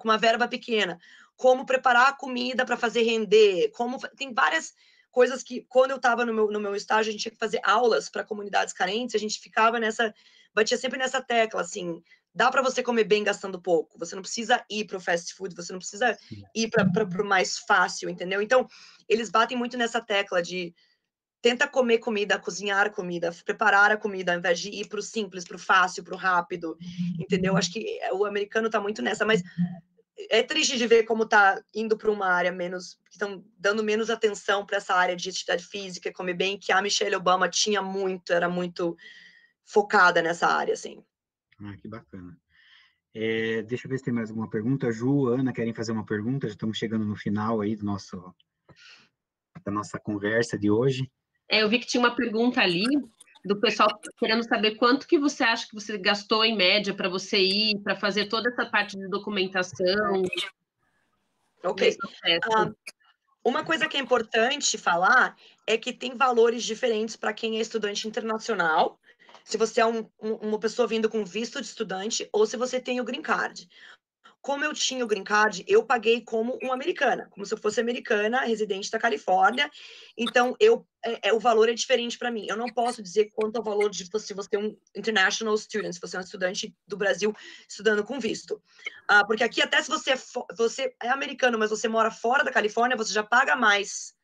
uma verba pequena. Como preparar a comida para fazer render, tem várias coisas que, quando eu estava no meu estágio, a gente tinha que fazer aulas para comunidades carentes, a gente batia sempre nessa tecla, assim, dá para você comer bem gastando pouco, você não precisa ir para o fast food, você não precisa ir para o mais fácil, entendeu? Então, eles batem muito nessa tecla de tenta comer comida, cozinhar comida, preparar a comida, ao invés de ir para o simples, para o fácil, para o rápido, entendeu? Acho que o americano está muito nessa, mas é triste de ver como está indo para uma área que estão dando menos atenção para essa área de atividade física, comer bem, que a Michelle Obama era muito focada nessa área, assim. Que bacana. Deixa eu ver se tem mais alguma pergunta. Ju, Ana, querem fazer uma pergunta? Já estamos chegando no final aí da nossa conversa de hoje. Eu vi que tinha uma pergunta ali do pessoal querendo saber quanto que você acha que você gastou em média para você ir, para fazer toda essa parte de documentação. Ok. Uma coisa que é importante falar é que tem valores diferentes para quem é estudante internacional, se você é uma pessoa vindo com visto de estudante ou se você tem o green card. Como eu tinha o green card, eu paguei como uma americana, como se eu fosse americana, residente da Califórnia. Então, o valor é diferente para mim. Eu não posso dizer quanto é o valor se você é um international student, se você é um estudante do Brasil estudando com visto. Porque aqui, até se você é americano, mas você mora fora da Califórnia, você já paga mais.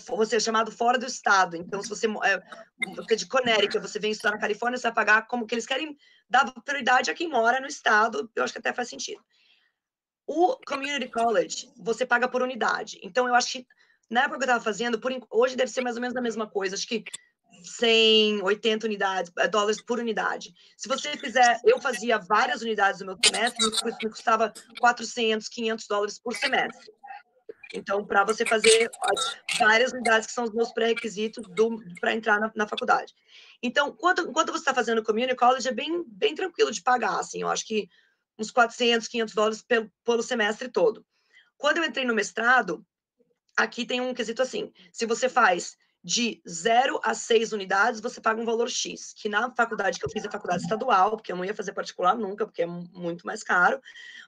Você é chamado fora do estado. Então, se você é de Connecticut, você vem estudar na Califórnia, você vai pagar como que eles querem dar prioridade a quem mora no estado. Eu acho que até faz sentido. O Community College, você paga por unidade. Então, eu acho que, na época que eu estava fazendo, hoje deve ser mais ou menos a mesma coisa. Acho que 100, 80 dólares por unidade. Se você fizer, eu fazia várias unidades no meu semestre, me custava 400, 500 dólares por semestre. Então, para você fazer várias unidades que são os meus pré-requisitos para entrar na faculdade. Então, enquanto você está fazendo o Community College, é bem, bem tranquilo de pagar, assim, eu acho que uns 400, 500 dólares pelo semestre todo. Quando eu entrei no mestrado, aqui tem um quesito assim, se você faz de 0 a 6 unidades, você paga um valor X, que na faculdade que eu fiz, a faculdade estadual, porque eu não ia fazer particular nunca, porque é muito mais caro,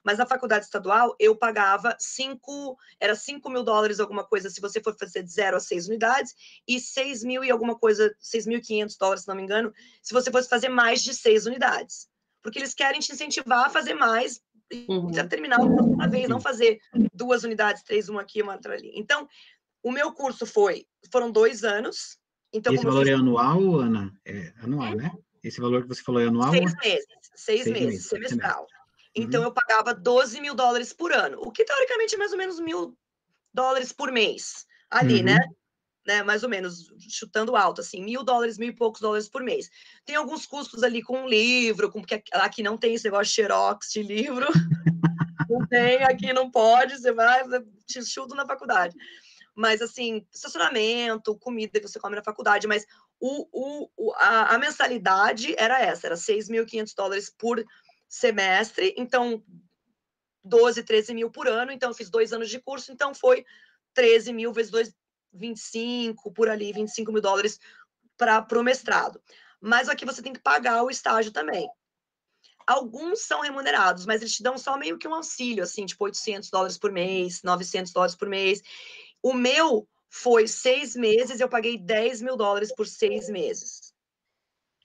mas na faculdade estadual, eu pagava 5 mil dólares, alguma coisa, se você for fazer de 0 a 6 unidades, e 6 mil e alguma coisa, 6.500 dólares, se não me engano, se você fosse fazer mais de 6 unidades. Porque eles querem te incentivar a fazer mais e já terminar uma vez, não fazer 2 unidades, 3, uma aqui, uma outra ali. Então, o meu curso foram 2 anos. Então, esse valor é anual, Ana? É anual, né? Esse valor que você falou é anual? 6 meses. 6 meses, semestral. Então, eu pagava 12 mil dólares por ano, o que, teoricamente, é mais ou menos $1.000 por mês. Ali, né? Mais ou menos, chutando alto, assim, $1.000, mil e poucos dólares por mês. Tem alguns custos ali com livro, porque aqui não tem esse negócio de xerox de livro. Não tem, aqui não pode, você vai, te chuto na faculdade. Mas, assim, estacionamento, comida que você come na faculdade, mas a mensalidade era essa, era 6.500 dólares por semestre, então 12, 13 mil por ano, então eu fiz 2 anos de curso, então foi 13 mil vezes 2, 25, por ali, 25 mil dólares para o mestrado. Mas aqui você tem que pagar o estágio também. Alguns são remunerados, mas eles te dão só meio que um auxílio, assim, tipo 800 dólares por mês, 900 dólares por mês. O meu foi 6 meses, eu paguei 10 mil dólares por 6 meses.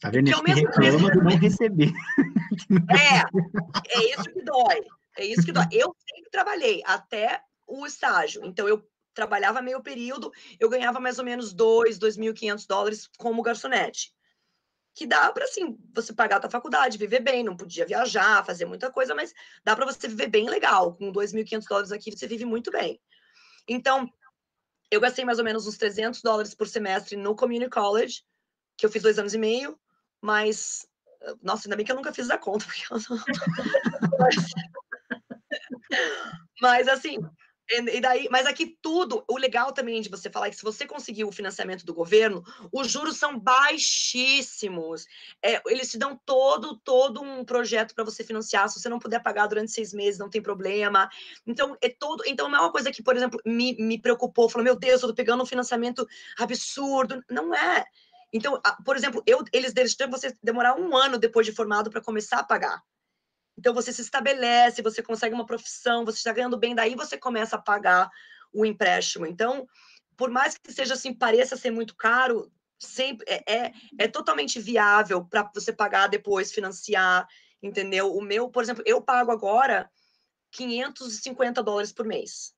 Tá vendo? Que Isso ao que mesmo reclama de não receber. É isso que dói. É isso que dói. Eu sempre trabalhei até o estágio. Então, eu trabalhava meio período, eu ganhava mais ou menos $2.500 como garçonete. Que dá para, assim, você pagar a tua faculdade, viver bem, não podia viajar, fazer muita coisa, mas dá para você viver bem legal. Com $2.500 aqui, você vive muito bem. Então, eu gastei mais ou menos uns $300 por semestre no Community College, que eu fiz 2 anos e meio, mas, nossa, ainda bem que eu nunca fiz a conta, porque eu não... Mas assim, e daí, mas aqui tudo, o legal também de você falar é que se você conseguir o financiamento do governo, os juros são baixíssimos. Eles te dão todo um projeto para você financiar. Se você não puder pagar durante 6 meses, não tem problema. Então, então não é uma coisa que, por exemplo, me preocupou, falou, meu Deus, eu tô pegando um financiamento absurdo. Não é. Então, por exemplo, eles deixam você demorar 1 ano depois de formado para começar a pagar. Então, você se estabelece, você consegue uma profissão, você está ganhando bem, daí você começa a pagar o empréstimo. Então, por mais que seja assim, pareça ser muito caro, sempre é totalmente viável para você pagar depois, financiar, entendeu? O meu, por exemplo, eu pago agora $550 por mês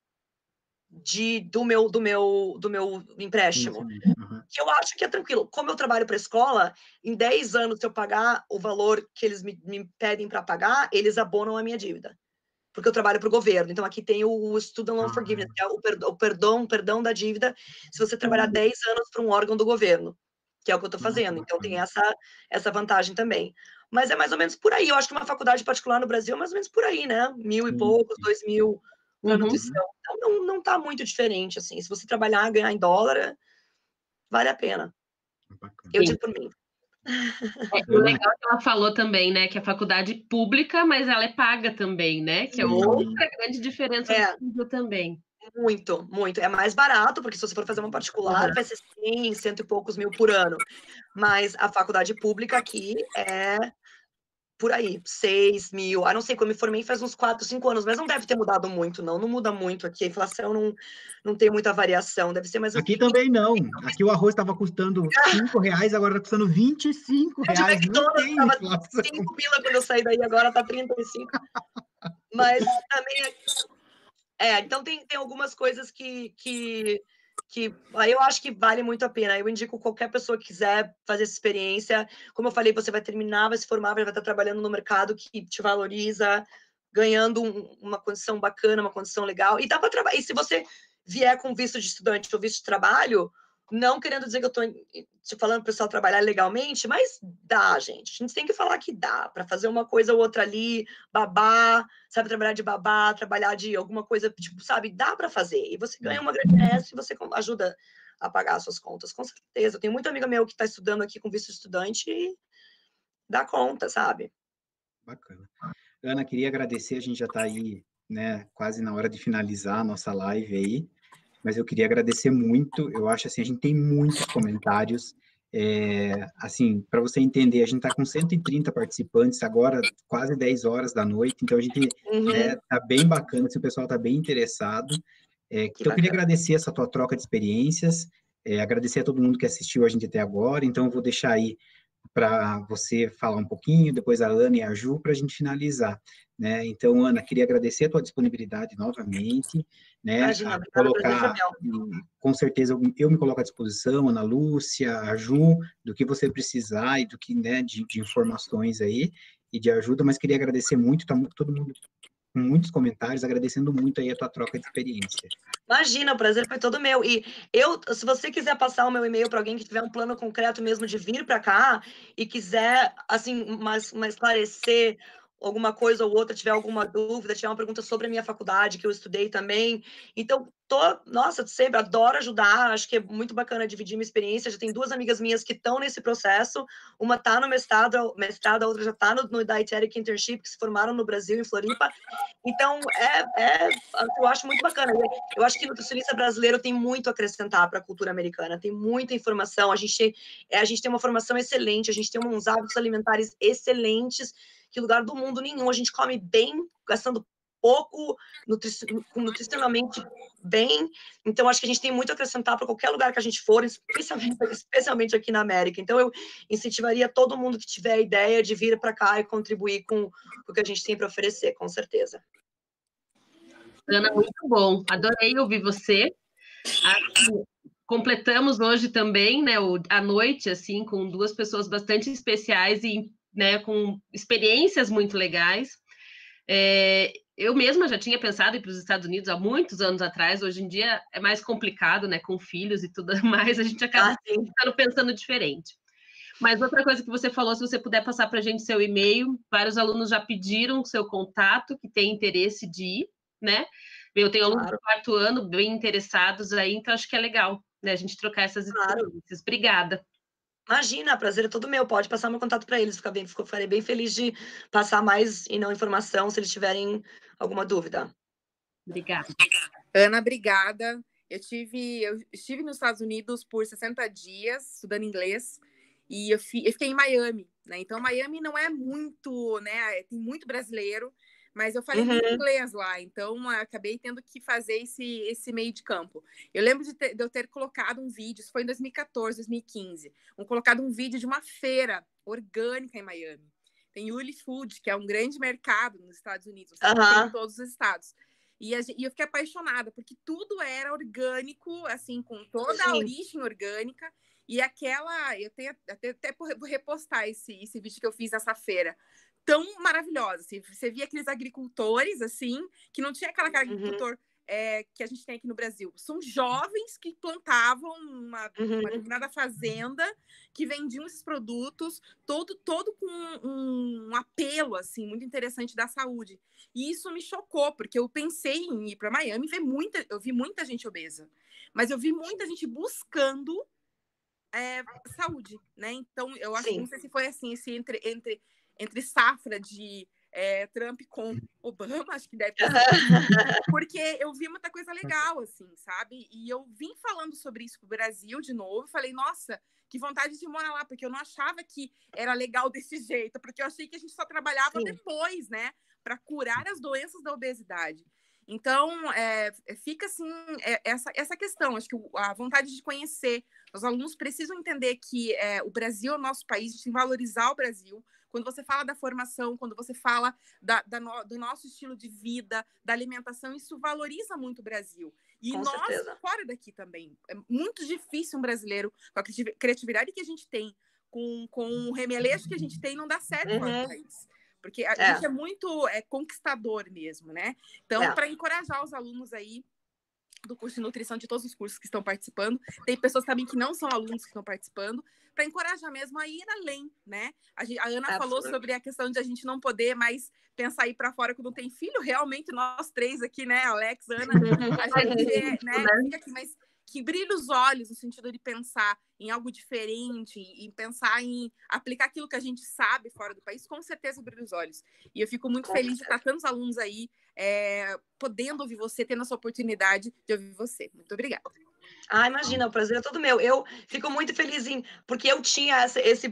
do meu empréstimo. Uhum. Que eu acho que é tranquilo. Como eu trabalho para a escola, em 10 anos, se eu pagar o valor que eles me pedem para pagar, eles abonam a minha dívida. Porque eu trabalho para o governo. Então, aqui tem o Student Loan Forgiveness, que é o perdão da dívida, se você trabalhar 10 anos para um órgão do governo, que é o que eu estou fazendo. Então, tem essa vantagem também. Mas é mais ou menos por aí. Eu acho que uma faculdade particular no Brasil é mais ou menos por aí, né? 1.000 e poucos, 2.000 para nutrição. Então, não está muito diferente, assim. Se você trabalhar, ganhar em dólar, vale a pena. Bacana. Eu digo por mim. O legal que ela falou também, né? Que a faculdade pública, mas ela é paga também, né? Que é outra grande diferença do também. Muito, muito. É mais barato, porque se você for fazer uma particular, vai ser 100 e poucos mil por ano. Mas a faculdade pública aqui é por aí, 6 mil. Ah, não sei, quando eu me formei faz uns 4, 5 anos, mas não deve ter mudado muito, não. Não muda muito aqui. A inflação não tem muita variação. Deve ser mais... Aqui também não. Aqui o arroz estava custando R$5, agora está custando R$25. O McDonald's estava 5 pila quando eu saí daí, agora está 35. Mas também... então tem algumas coisas que eu acho que vale muito a pena. Eu indico qualquer pessoa que quiser fazer essa experiência. Como eu falei, você vai terminar, vai se formar, vai estar trabalhando no mercado que te valoriza, ganhando uma condição bacana, uma condição legal. E dá para trabalhar. E se você vier com visto de estudante ou visto de trabalho, não querendo dizer que eu estou te falando para o pessoal trabalhar legalmente, mas dá, gente. A gente tem que falar que dá para fazer uma coisa ou outra ali, babá, sabe, trabalhar de babá, trabalhar de alguma coisa, tipo, sabe, dá para fazer. E você ganha uma grande e você ajuda a pagar as suas contas, com certeza. Eu tenho muita amiga meu que está estudando aqui com visto de estudante e dá conta, sabe? Bacana. Ana, queria agradecer, a gente já está aí, né, quase na hora de finalizar a nossa live aí, mas eu queria agradecer muito, eu acho assim, a gente tem muitos comentários, assim, para você entender, a gente está com 130 participantes agora, quase 10 horas da noite, então a gente tá bem bacana, se o pessoal está bem interessado, então eu queria agradecer essa tua troca de experiências, agradecer a todo mundo que assistiu a gente até agora, então eu vou deixar aí para você falar um pouquinho, depois a Ana e a Ju, para a gente finalizar, né? Então, Ana, queria agradecer a tua disponibilidade novamente, né? Imagina, Colocar, com certeza, eu me coloco à disposição, Ana Lúcia, a Ju, do que você precisar e do que, né, de informações aí e de ajuda, mas queria agradecer muito, tá todo mundo com muitos comentários, agradecendo muito aí a tua troca de experiência. Imagina, o prazer foi todo meu. E se você quiser passar o meu e-mail para alguém que tiver um plano concreto mesmo de vir para cá e quiser, assim, mais esclarecer alguma coisa ou outra, tiver alguma dúvida, tiver uma pergunta sobre a minha faculdade, que eu estudei também. Então, nossa, sempre adoro ajudar, acho que é muito bacana dividir minha experiência. Já tem 2 amigas minhas que estão nesse processo, uma está no mestrado, a outra já está no Dietetic Internship, que se formaram no Brasil, em Floripa. Então, eu acho muito bacana. Eu acho que nutricionista brasileiro tem muito a acrescentar para a cultura americana, tem muita informação, a gente tem uma formação excelente, a gente tem uns hábitos alimentares excelentes, que lugar do mundo nenhum, a gente come bem, gastando pouco, nutricionalmente bem. Então, acho que a gente tem muito a acrescentar para qualquer lugar que a gente for, especialmente aqui na América. Então, eu incentivaria todo mundo que tiver a ideia de vir para cá e contribuir com o que a gente tem para oferecer, com certeza. Ana, muito bom. Adorei ouvir você. Completamos hoje também, né, a noite, assim, com duas pessoas bastante especiais e, né, com experiências muito legais. Eu mesma já tinha pensado em ir para os Estados Unidos há muitos anos atrás. Hoje em dia é mais complicado, né, com filhos e tudo mais, a gente acaba pensando diferente. Mas outra coisa que você falou, se você puder passar para a gente seu e-mail, vários alunos já pediram seu contato, que tem interesse de ir, né? Eu tenho alunos do 4º ano bem interessados aí, então acho que é legal, né, a gente trocar essas experiências. Obrigada. Imagina, prazer é todo meu. Pode passar meu contato para eles. Ficarei bem feliz de passar mais e não informação se eles tiverem alguma dúvida. Obrigada. Ana, obrigada. Eu estive nos Estados Unidos por 60 dias estudando inglês e eu fiquei em Miami, né? Então, Miami não é muito, né? Tem muito brasileiro, mas eu falei muito inglês lá, então acabei tendo que fazer esse meio de campo. Eu lembro de eu ter colocado um vídeo, isso foi em 2014, 2015, colocado um vídeo de uma feira orgânica em Miami. Tem Whole Foods, que é um grande mercado nos Estados Unidos, tem em todos os estados. E eu fiquei apaixonada, porque tudo era orgânico, assim, com toda a origem orgânica. E eu tenho até vou repostar esse vídeo que eu fiz nessa feira. Tão maravilhosa. Assim, você via aqueles agricultores, assim, que não tinha aquela agricultor que a gente tem aqui no Brasil. São jovens que plantavam uma determinada fazenda, que vendiam esses produtos, todo com um apelo, assim, muito interessante da saúde. E isso me chocou, porque eu pensei em ir para Miami e eu vi muita gente obesa. Mas eu vi muita gente buscando saúde, né? Então, eu acho que não sei se foi assim, entre safra de Trump com Obama, acho que deve ter sido, porque eu vi muita coisa legal, assim, sabe? E eu vim falando sobre isso pro Brasil de novo, falei, nossa, que vontade de morar lá, porque eu não achava que era legal desse jeito, porque eu achei que a gente só trabalhava depois, né? Para curar as doenças da obesidade. Então, fica assim, essa questão, acho que a vontade de conhecer, os alunos precisam entender que o Brasil é o nosso país, a gente tem que valorizar o Brasil. Quando você fala da formação, quando você fala do nosso estilo de vida, da alimentação, isso valoriza muito o Brasil. E com nós, certeza, fora daqui também. É muito difícil um brasileiro, com a criatividade que a gente tem, com o remeleixo que a gente tem, não dá certo fora do país. Porque a gente é muito conquistador mesmo, né? Então, para encorajar os alunos aí do curso de nutrição, de todos os cursos que estão participando, tem pessoas também que não são alunos que estão participando, para encorajar mesmo a ir além, né? A Ana falou sobre a questão de a gente não poder mais pensar ir para fora quando tem filho. Realmente, nós três aqui, né? Alex, Ana, a gente fica aqui, mas que brilha os olhos no sentido de pensar em algo diferente e pensar em aplicar aquilo que a gente sabe fora do país, com certeza brilha os olhos. E eu fico muito feliz de estar tantos alunos aí podendo ouvir você, tendo essa oportunidade de ouvir você. Muito obrigada. Imagina, o prazer é todo meu. Eu fico muito feliz porque eu tinha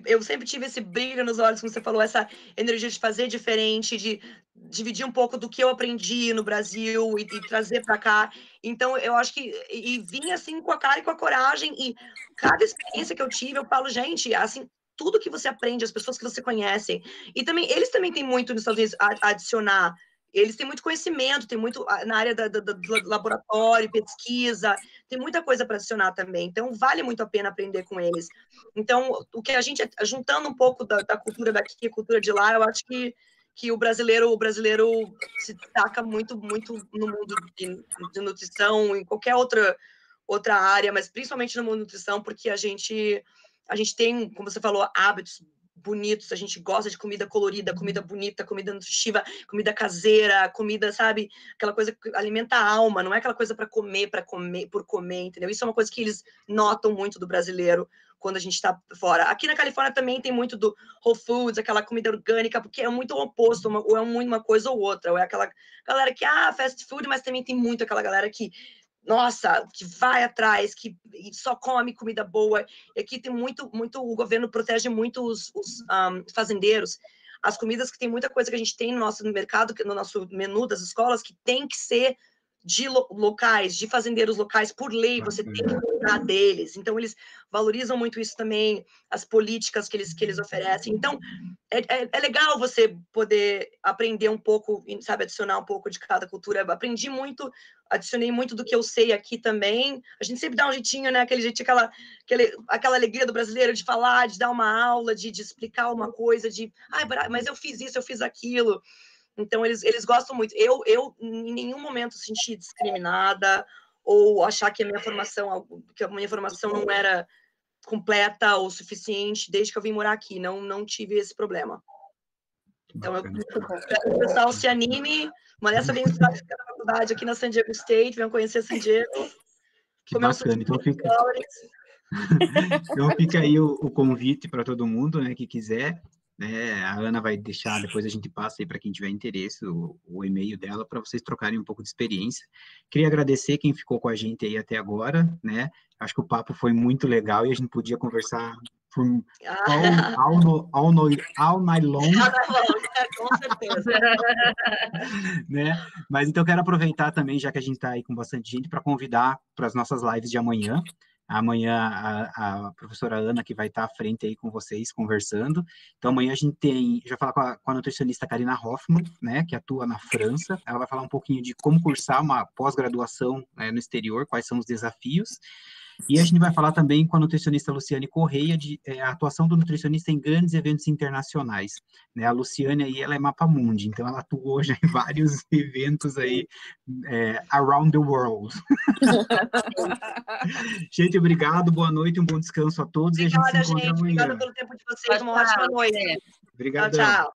eu sempre tive esse brilho nos olhos, como você falou, essa energia de fazer diferente, de dividir um pouco do que eu aprendi no Brasil e trazer para cá. Então, eu acho que vim assim com a cara e com a coragem, e cada experiência que eu tive, eu falo, gente, assim, tudo que você aprende, as pessoas que você conhece, e também eles também têm muito nos Estados Unidos a adicionar. Eles têm muito conhecimento, tem muito na área do laboratório, pesquisa, tem muita coisa para adicionar também. Então, vale muito a pena aprender com eles. Então, o que a gente, juntando um pouco da cultura daqui e a cultura de lá, eu acho que o brasileiro se destaca muito no mundo de nutrição, em qualquer outra área, mas principalmente no mundo de nutrição, porque a gente tem, como você falou, hábitos bonitos, a gente gosta de comida colorida, comida bonita, comida nutritiva, comida caseira, comida, sabe, aquela coisa que alimenta a alma, não é aquela coisa para comer por comer, entendeu? Isso é uma coisa que eles notam muito do brasileiro quando a gente está fora. Aqui na Califórnia também tem muito do Whole Foods, aquela comida orgânica, porque é muito o oposto, ou é muito uma coisa ou outra, ou é aquela galera que, fast food, mas também tem muito aquela galera que, nossa, que vai atrás, que só come comida boa. E aqui tem muito, o governo protege muito os fazendeiros. as comidas que tem muita coisa que a gente tem no nosso mercado, no nosso menu das escolas, que tem que ser de locais, de fazendeiros locais, por lei, você tem que cuidar deles. Então, eles valorizam muito isso também, as políticas que eles oferecem. Então, é legal você poder aprender um pouco, sabe, adicionar um pouco de cada cultura. Eu aprendi muito, adicionei muito do que eu sei aqui também. A gente sempre dá um jeitinho, né? Aquele jeitinho, aquela alegria do brasileiro de falar, de dar uma aula, de explicar uma coisa, mas eu fiz isso, eu fiz aquilo. Então, eles gostam muito. Eu, em nenhum momento, senti discriminada ou achar que a minha formação não era completa ou suficiente desde que eu vim morar aqui. Não tive esse problema. Então, eu espero que o pessoal se anime. Molesta vem estudar na faculdade aqui na San Diego State, venham conhecer San Diego. Que bacana. Então fica aí o convite para todo mundo, né, que quiser. A Ana vai deixar, depois a gente passa aí para quem tiver interesse, o e-mail dela, para vocês trocarem um pouco de experiência. Queria agradecer quem ficou com a gente aí até agora, né? Acho que o papo foi muito legal e a gente podia conversar por all night long. Com certeza. Né? Mas então quero aproveitar também, já que a gente está aí com bastante gente, para convidar para as nossas lives de amanhã. Amanhã a professora Ana que vai estar à frente aí com vocês conversando. Então amanhã a gente vai falar com a nutricionista Karina Hoffman, né, que atua na França. Ela vai falar um pouquinho de como cursar uma pós-graduação, né, no exterior, quais são os desafios. E a gente vai falar também com a nutricionista Luciane Correia de a atuação do nutricionista em grandes eventos internacionais. Né? A Luciane aí, ela é mapamundi, então ela atuou já em vários eventos aí around the world. Gente, obrigado, boa noite, um bom descanso a todos. Obrigada, e a gente se encontra amanhã. Obrigada pelo tempo de vocês, uma ótima noite. Obrigado. Tchau, tchau.